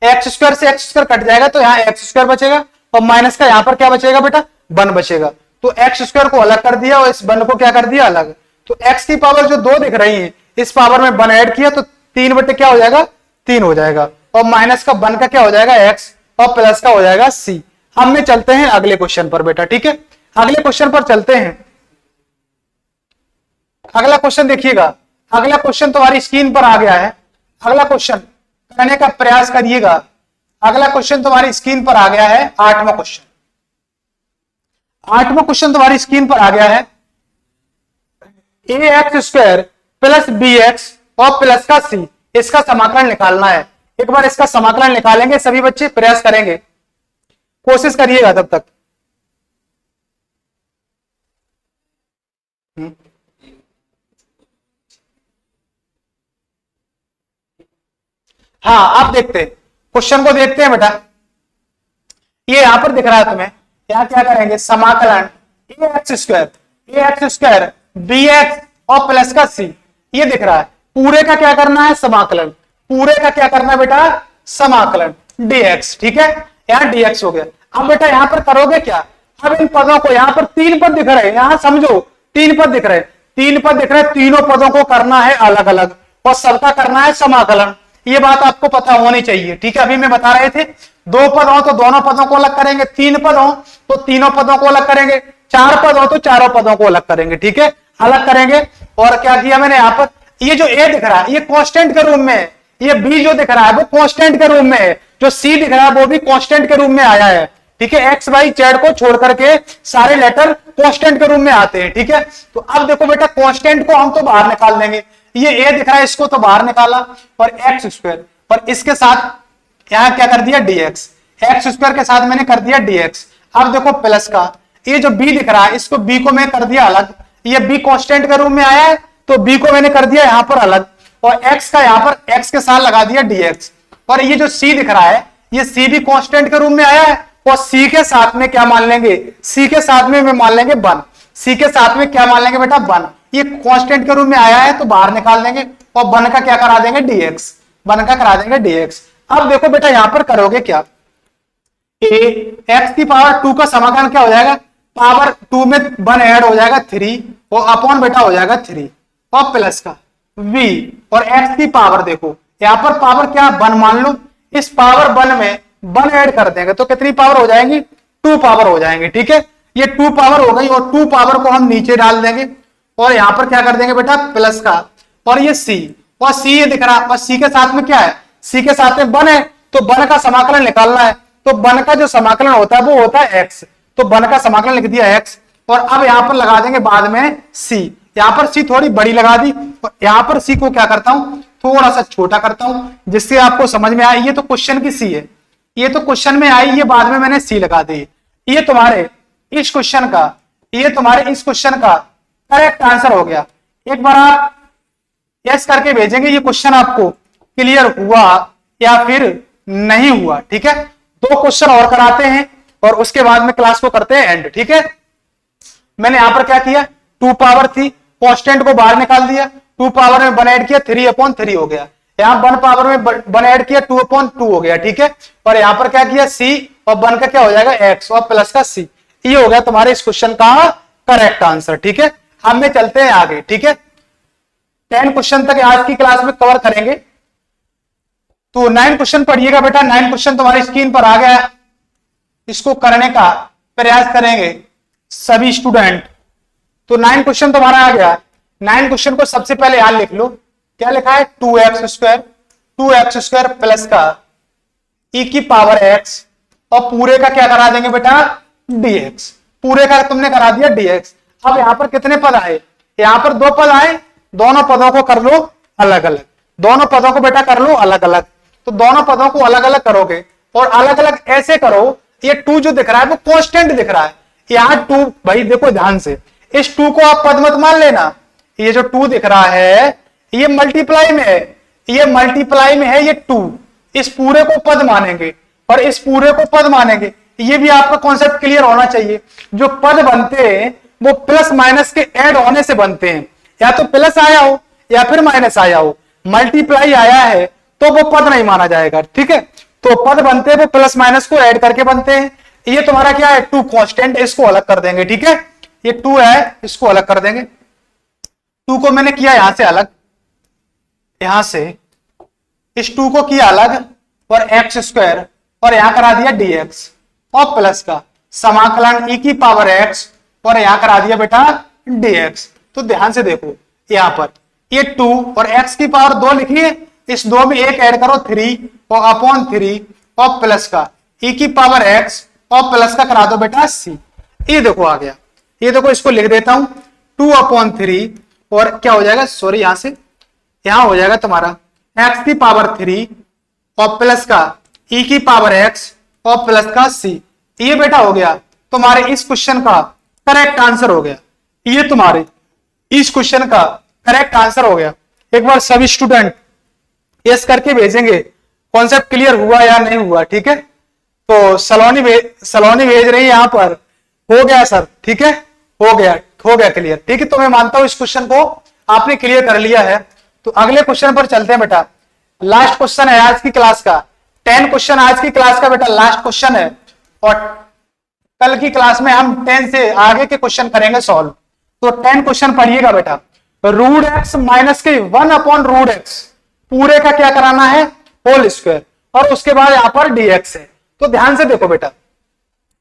एक्स स्क्वायर से एक्स स्क्वायर कट जाएगा, तो यहाँ एक्स स्क्वायर बचेगा, और माइनस का यहाँ पर क्या बचेगा बेटा 1 बचेगा। तो एक्स स्क्वायर को अलग कर दिया और इस 1 को क्या कर दिया अलग। तो एक्स की पावर जो 2 दिख रही है, इस पावर में 1 ऐड किया तो 3 बटे क्या हो जाएगा 3 हो जाएगा, और माइनस का 1 का क्या हो जाएगा x, और प्लस का हो जाएगा c। हम में चलते हैं अगले क्वेश्चन पर बेटा। ठीक है, अगले क्वेश्चन पर चलते हैं। अगला क्वेश्चन देखिएगा, अगला क्वेश्चन तुम्हारी स्क्रीन पर आ गया है। अगला क्वेश्चन करने का प्रयास करिएगा। अगला क्वेश्चन तुम्हारी स्क्रीन पर आ गया है, 8वां क्वेश्चन। 8वां क्वेश्चन तुम्हारी स्क्रीन पर आ गया है, ax स्क्वायर प्लस bx और प्लस का c, इसका समाकलन निकालना है। एक बार इसका समाकलन निकालेंगे, सभी बच्चे प्रयास करेंगे, कोशिश करिएगा तब तक। हाँ, आप देखते हैं क्वेश्चन को, देखते हैं बेटा। ये यहां पर दिख रहा है तुम्हें, यहां क्या करेंगे समाकलन ax स्क्वायर ए एक्स स्क्वायर बी एक्स और प्लस का सी, ये दिख रहा है। पूरे का क्या करना है, समाकलन। पूरे का क्या करना है बेटा, समाकलन dx, ठीक है। यहां dx हो गया। अब बेटा यहां पर करोगे क्या, अब इन पदों को, यहां पर तीन पद दिख रहे हैं, यहां समझो तीन पद दिख रहे हैं, तीन पद दिख रहे हैं, तीनों पदों को करना है अलग अलग और सबका करना है समाकलन। ये बात आपको पता होनी चाहिए, ठीक है। अभी मैं बता रहे थे दो पद हो तो दोनों पदों को अलग करेंगे, तीन पद हो तो तीनों पदों को अलग करेंगे, चार पद हो तो चारों पदों को अलग करेंगे, ठीक है, अलग करेंगे। और क्या किया मैंने यहाँ पर, ये जो ए दिख रहा है ये कांस्टेंट के रूप में है, ये बी जो दिख रहा है वो कांस्टेंट के रूप में है, जो सी दिख रहा है वो भी कांस्टेंट के रूप में आया है, ठीक है। एक्स वाई जेड को छोड़ करके सारे लेटर कांस्टेंट के रूप में आते हैं, ठीक है। तो अब देखो बेटा कांस्टेंट को हम तो बाहर निकाल देंगे, ये ए दिख रहा है इसको तो बाहर निकाला और एक्स स्क्वायर और इसके साथ यहां क्या कर दिया dx, एक्स स्क्वायर के साथ मैंने कर दिया dx। अब देखो प्लस का ये जो b दिख रहा है इसको b को मैं कर दिया अलग, ये b कांस्टेंट के रूप में आया है तो b को मैंने कर दिया यहां पर अलग और x का यहां पर x के साथ लगा दिया dx। और ये जो c दिख रहा है ये c भी कांस्टेंट के रूप में आया है और c के साथ में क्या मान लेंगे, c के साथ में मान लेंगे 1, c के साथ में क्या मान लेंगे बेटा 1, ये कांस्टेंट के रूप में आया है तो बाहर निकाल देंगे और 1 का क्या करा देंगे dx, 1 का करा देंगे dx। अब देखो बेटा यहां पर करोगे क्या, एक्स की पावर 2 का समाकलन क्या हो जाएगा, पावर 2 में 1 ऐड हो जाएगा 3 और अपॉन बेटा हो जाएगा 3 और प्लस का v और x की पावर देखो यहां पर पावर क्या 1 मान लो, इस पावर 1 में 1 ऐड कर देंगे तो कितनी पावर हो जाएंगी, 2 पावर हो जाएंगे, ठीक है। ये 2 पावर हो गई और 2 पावर को हम नीचे डाल देंगे और यहां पर क्या कर देंगे बेटा प्लस का और ये c और c ये दिख रहा है और c के साथ में क्या है, c के साथ में 1 है तो 1 का समाकलन निकालना है तो 1 का जो समाकलन होता है वो होता है x, तो 1 का समाकलन लिख दिया x और अब यहां पर लगा देंगे बाद में c, यहां पर c थोड़ी बड़ी लगा दी और यहां पर c को क्या करता हूं थोड़ा सा छोटा करता हूं जिससे आपको समझ में आए, ये तो क्वेश्चन की c है, ये तो क्वेश्चन में आई, ये बाद में मैंने c लगा दी। ये तुम्हारे इस क्वेश्चन का, ये तुम्हारे इस क्वेश्चन का करेक्ट आंसर हो गया। एक बार आप यस करके भेजेंगे ये क्वेश्चन आपको क्लियर हुआ या फिर नहीं हुआ, ठीक है। 2 क्वेश्चन और कराते हैं और उसके बाद में क्लास को करते हैं एंड, ठीक है। मैंने यहां पर क्या किया, 2 पावर थी कांस्टेंट को बाहर निकाल दिया, 2 पावर में 1 ऐड किया 3/3 हो गया, यहां 1 पावर में 1 ऐड किया 2/2 हो गया, ठीक है। और यहां पर क्या किया c और 1 का क्या हो जाएगा x और प्लस का c, ये हो गया तुम्हारे इस क्वेश्चन का करेक्ट आंसर, ठीक है। हम में चलते हैं आगे, ठीक है। 10 क्वेश्चन तक आज की क्लास में कवर करेंगे तो 9 क्वेश्चन पढ़िएगा बेटा, 9 क्वेश्चन तुम्हारी स्क्रीन पर आ गया, इसको करने का प्रयास करेंगे सभी स्टूडेंट। तो 9 क्वेश्चन तुम्हारा आ गया, 9 क्वेश्चन को सबसे पहले यहां लिख लो, क्या लिखा है 2x स्क्वायर प्लस का e की पावर x और पूरे का क्या करा देंगे बेटा dx, पूरे का तुमने करा दिया dx। अब यहां पर कितने पद आए, यहां पर 2 पद आए, दोनों पदों को कर लो अलग अलग, दोनों पदों को बेटा कर लो अलग अलग, तो दोनों पदों को अलग अलग करोगे और अलग अलग ऐसे करो, ये 2 जो दिख रहा है वो कांस्टेंट दिख रहा है, यहां 2 भाई देखो ध्यान से, इस 2 को आप पद मत मान लेना, ये जो 2 दिख रहा है ये मल्टीप्लाई में है, ये मल्टीप्लाई में है, ये 2 इस पूरे को पद मानेंगे और इस पूरे को पद मानेंगे, ये भी आपका कॉन्सेप्ट क्लियर होना चाहिए। जो पद बनते हैं वो प्लस माइनस के ऐड होने से बनते हैं, या तो प्लस आया हो या फिर माइनस आया हो, मल्टीप्लाई आया है तो वो पद नहीं माना जाएगा, ठीक है। तो पद बनते हैं वो प्लस माइनस को ऐड करके बनते हैं। ये तुम्हारा क्या है 2 कांस्टेंट, इसको अलग कर देंगे, ठीक है। ये 2 है इसको अलग कर देंगे, 2 को मैंने किया यहां से अलग, यहां से इस 2 को किया अलग और एक्स स्क्वायर और यहां करा दिया dx और प्लस का समाकलन e की पावर x और यहां करा दिया बेटा dx। तो ध्यान से देखो यहां पर ये 2 और x की पावर 2 लिखिए, इस 2 में 1 ऐड करो 3 और अपॉन 3 और प्लस का e की पावर x और प्लस का करा दो बेटा c। ये देखो आ गया, ये देखो इसको लिख देता हूं 2/3 और क्या हो जाएगा, सॉरी यहां से यहां हो जाएगा तुम्हारा x की पावर 3 और प्लस का e की पावर x और प्लस का c। ये बेटा हो गया तुम्हारे इस क्वेश्चन का करेक्ट आंसर हो गया, ये तुम्हारे इस क्वेश्चन का करेक्ट आंसर हो गया। एक बार सभी स्टूडेंट यस करके भेजेंगे कॉन्सेप्ट क्लियर हुआ या नहीं हुआ, ठीक है। तो सलोनी भेज रही है यहां पर, हो गया सर, ठीक है हो गया, हो गया क्लियर। ठीक है, तो मैं मानता हूं इस क्वेश्चन को आपने क्लियर कर लिया है। तो अगले क्वेश्चन पर चलते हैं बेटा। लास्ट क्वेश्चन है आज की क्लास का, 10 क्वेश्चन आज की क्लास का बेटा लास्ट क्वेश्चन है, और कल की क्लास में हम 10 से आगे के क्वेश्चन करेंगे सॉल्व। तो 10 क्वेश्चन पढ़िएगा बेटा। रूट एक्स माइनस के 1 अपॉन रूट एक्स पूरे का क्या कराना है, होल स्क्वायर, और उसके बाद यहां पर dx है। तो ध्यान से देखो बेटा,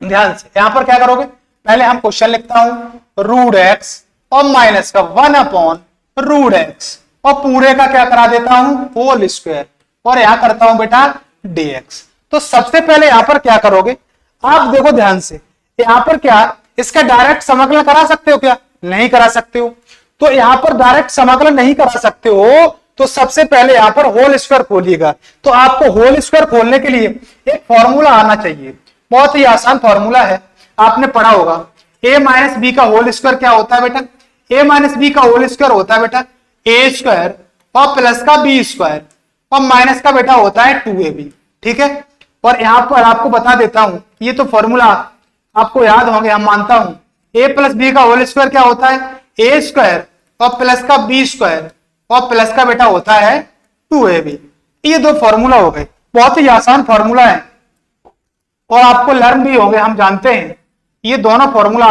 ध्यान से यहां पर क्या करोगे, पहले हम क्वेश्चन लिखता हूं रूट एक्स और माइनस का 1 अपॉन रूट एक्स, और पूरे का क्या करा देता हूं, होल स्क्वायर, और यहां करता हूं बेटा dx। तो सबसे पहले यहां पर क्या करोगे आप देखो ध्यान से, यहां पर क्या इसका डायरेक्ट समाकलन करा सकते हो क्या, नहीं करा सकते हो। तो यहां पर डायरेक्ट समाकलन नहीं करा सकते हो, तो सबसे पहले यहां पर होल स्क्वायर खोलिएगा। तो आपको होल स्क्वायर खोलने के लिए एक फॉर्मूला आना चाहिए, बहुत ही आसान फॉर्मूला है, आपने पढ़ा होगा। a माइनस बी का होल स्क्वायर क्या होता है बेटा, a माइनस बी का होल स्क्वायर होता है बेटा a स्क्वायर और प्लस का b स्क्वायर और माइनस का बेटा होता है 2ab। ठीक है, और यहां पर आपको बता देता हूं, ये तो फॉर्मूला आपको याद होंगे, हम मानता हूं a प्लस बी का होल स्क्वायर क्या होता है, a स्क्वायर और प्लस का b स्क्वायर और प्लस का बेटा होता है 2ab। ये दो फॉर्मूला हो गए, बहुत ही आसान फॉर्मूला है और आपको लर्न भी हो गए, हम जानते हैं ये दोनों फॉर्मूला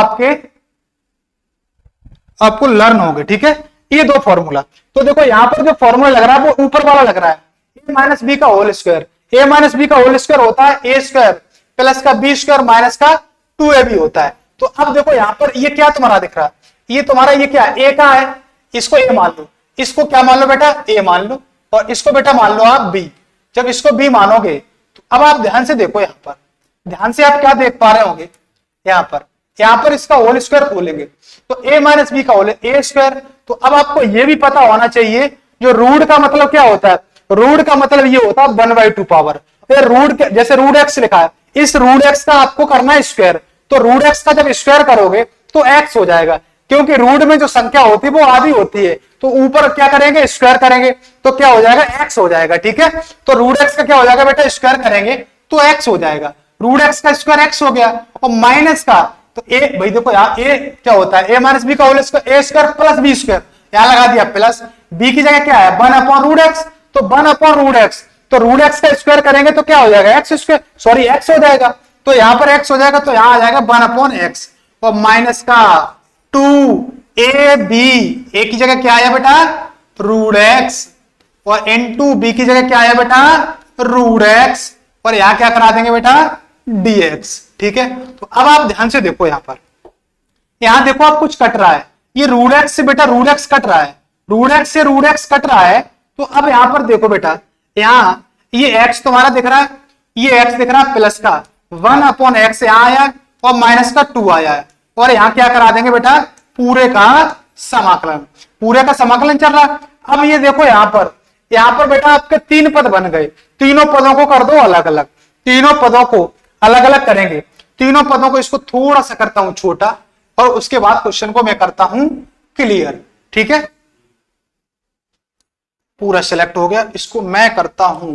आपको लर्न हो गए। ठीक है, ये दो फॉर्मूला। तो देखो यहां पर जो फॉर्मूला लग रहा है वो ऊपर वाला लग रहा है, a माइनस बी का whole square. a minus b का होल स्क्वायर होता है a स्क्वायर प्लस का b स्क्वायर माइनस का 2ab होता है। तो अब देखो यहां पर ये क्या तुम्हारा दिख रहा है, ये तुम्हारा ये क्या a का है, इसको a मान लो, इसको क्या मान लो बेटा a मान लो, और इसको बेटा मान लो आप b। जब इसको b मानोगे तो अब आप ध्यान से देखो, यहां पर ध्यान से आप क्या देख पा रहे होंगे, यहां पर इसका होल स्क्वायर खोलेंगे तो a माइनस बी का होल a स्क्वायर। तो अब आपको यह भी पता होना चाहिए जो रूट का मतलब क्या होता है, रूट का मतलब ये होता है 1/2 पावर। रूट जैसे रूट एक्स लिखा है, इस रूट एक्स का आपको करना है स्क्वायर, तो रूट एक्स का जब स्क्वायर करोगे तो एक्स हो जाएगा, क्योंकि रूट में जो संख्या होती है वो आधी होती है, तो ऊपर क्या करेंगे स्क्वायर करेंगे तो क्या हो जाएगा एक्स हो जाएगा। ठीक है, तो रूट एक्स का क्या हो जाएगा बेटा, स्क्वायर करेंगे तो एक्स हो जाएगा, रूट एक्स का स्क्वायर एक्स हो गया, और माइनस का तो ए, भाई देखो यार ए क्या होता है, a माइनस बी का whole square a square plus b square, यहां लगा दिया प्लस, b की जगह क्या है 1 अपॉन रूट एक्स, तो 1 अपॉन रूट एक्स, तो रूट एक्स का स्क्वायर करेंगे तो क्या हो जाएगा एक्स स्क्वायर, सॉरी एक्स हो जाएगा, तो यहां पर एक्स हो जाएगा, तो यहां आ जाएगा 1 अपॉन एक्स, और माइनस का 2ab, a की जगह क्या आया बेटा रूट एक्स, और इनटू b की जगह क्या आया बेटा रूट एक्स, और यहां क्या करा देंगे बेटा dx। ठीक है, तो अब आप ध्यान से देखो, यहां देखो आप कुछ कट रहा है, ये रूट एक्स से बेटा रूट एक्स कट रहा है, रूट एक्स से रूट एक्स कट रहा है। तो अब यहां पर देखो बेटा, यहां ये x तुम्हारा दिख रहा है, ये x दिख रहा है प्लस का 1 अपॉन एक्स यहां आया और माइनस का 2 आया है, और यहां क्या करा देंगे बेटा पूरे का समाकलन, पूरे का समाकलन चल रहा है। अब ये देखो यहां पर बेटा आपके 3 पद बन गए, तीनों पदों को कर दो अलग अलग, तीनों पदों को अलग अलग करेंगे, तीनों पदों को इसको थोड़ा सा करता हूं छोटा, और उसके बाद क्वेश्चन को मैं करता हूं क्लियर। ठीक है, पूरा सिलेक्ट हो गया, इसको मैं करता हूं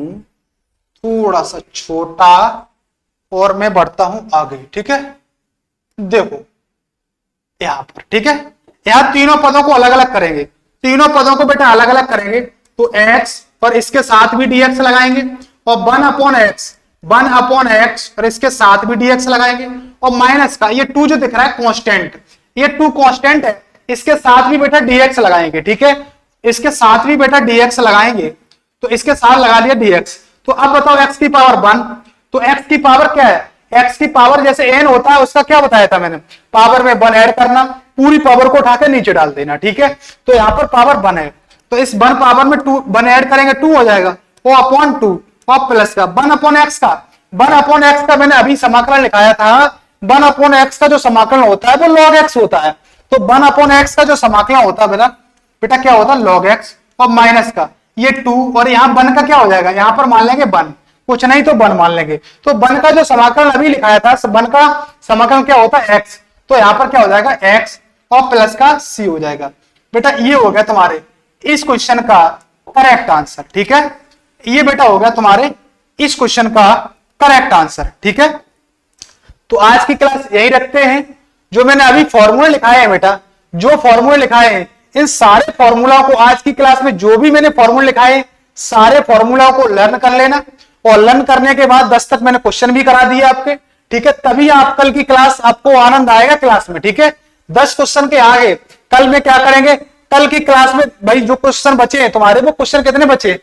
थोड़ा सा छोटा और मैं बढ़ता हूं आगे। ठीक है, देखो यहां पर, ठीक है, यहां तीनों पदों को अलग अलग करेंगे, तीनों पदों को बेटा अलग अलग करेंगे, तो x और इसके साथ भी dx लगाएंगे, और 1 अपॉन एक्स और इसके साथ भी dx लगाएंगे, और माइनस का ये 2 जो दिख रहा है कांस्टेंट, ये 2 कांस्टेंट है, इसके साथ भी बेटा dx लगाएंगे। ठीक है, इसके साथ भी बेटा dx लगाएंगे, तो इसके साथ लगा लिया dx। तो अब बताओ x की पावर 1, तो x की पावर क्या है, x की पावर जैसे n होता है उसका क्या बताया था मैंने, पावर में 1 ऐड करना, पूरी पावर को उठाकर नीचे डाल देना। ठीक है, तो यहां पर पावर 1 है, तो इस 1 पावर में 1 ऐड करेंगे 2 हो जाएगा, वो अपॉन 2 और प्लस का 1 अपॉन एक्स का मैंने अभी समाकलन लिखाया था, 1 अपॉन एक्स का जो समाकलन होता है वो log x होता है, तो 1 अपॉन एक्स का जो समाकलन होता है बेटा क्या होता है log x, और माइनस का ये 2, और यहां 1 का क्या हो जाएगा, यहां पर मान लेंगे 1, कुछ नहीं तो 1 मान लेंगे, तो 1 का जो समाकलन अभी लिखाया था 1 का समाकलन क्या होता है x, तो यहां पर क्या हो जाएगा x और प्लस का c हो जाएगा। बेटा ये हो गया तुम्हारे इस क्वेश्चन का करेक्ट आंसर। ठीक है, ये बेटा हो गया तुम्हारे इस क्वेश्चन का करेक्ट आंसर। ठीक है, तो आज की क्लास यही रखते हैं, जो मैंने अभी फॉर्मूला लिखाया है बेटा जो फॉर्मूले लिखाए हैं इन सारे फॉर्मूला को आज की क्लास में जो भी मैंने फॉर्मूले लिखाए सारे फॉर्मूला को लर्न कर लेना, और लर्न करने के बाद 10 तक मैंने क्वेश्चन भी करा दिए आपके, ठीक है। तभी आप कल की क्लास आपको आनंद आएगा क्लास में, ठीक है। 10 क्वेश्चन के आगे कल में क्या करेंगे, कल की क्लास में भाई जो क्वेश्चन बचे हैं तुम्हारे, वो क्वेश्चन कितने बचे,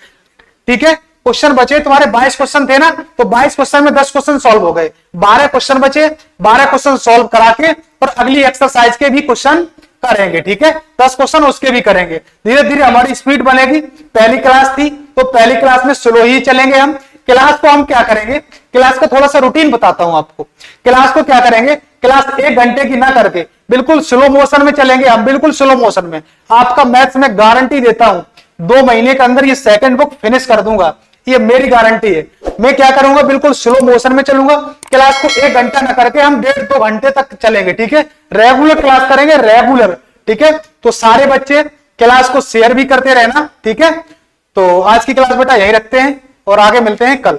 ठीक है, क्वेश्चन बचे तुम्हारे 22 क्वेश्चन थे ना, तो 22 क्वेश्चन में 10 क्वेश्चन सॉल्व हो गए, 12 क्वेश्चन बचे, 12 क्वेश्चन सॉल्व करा के और अगली एक्सरसाइज के भी क्वेश्चन करेंगे, ठीक है। 10 क्वेश्चन उसके भी करेंगे। धीरे धीरे हमारी स्पीड बनेगी। पहली क्लास थी तो पहली क्लास में स्लो ही चलेंगे हम। क्लास को हम क्या करेंगे, क्लास का थोड़ा सा रूटीन बताता हूं आपको। क्लास को क्या करेंगे, क्लास 1 घंटे की ना करके बिल्कुल स्लो मोशन में चलेंगे हम, बिल्कुल स्लो मोशन में। आपका मैथ्स में गारंटी देता हूं 2 महीने के अंदर ये सेकंड बुक फिनिश कर दूंगा, ये मेरी गारंटी है। मैं क्या करूंगा, बिल्कुल स्लो मोशन में चलूंगा। क्लास को 1 घंटा ना करके हम 1.5-2 घंटे तक चलेंगे, ठीक है। रेगुलर क्लास करेंगे, रेगुलर, ठीक है। तो सारे बच्चे क्लास को शेयर भी करते रहना, ठीक है। तो आज की क्लास बेटा यही रखते हैं और आगे मिलते हैं कल।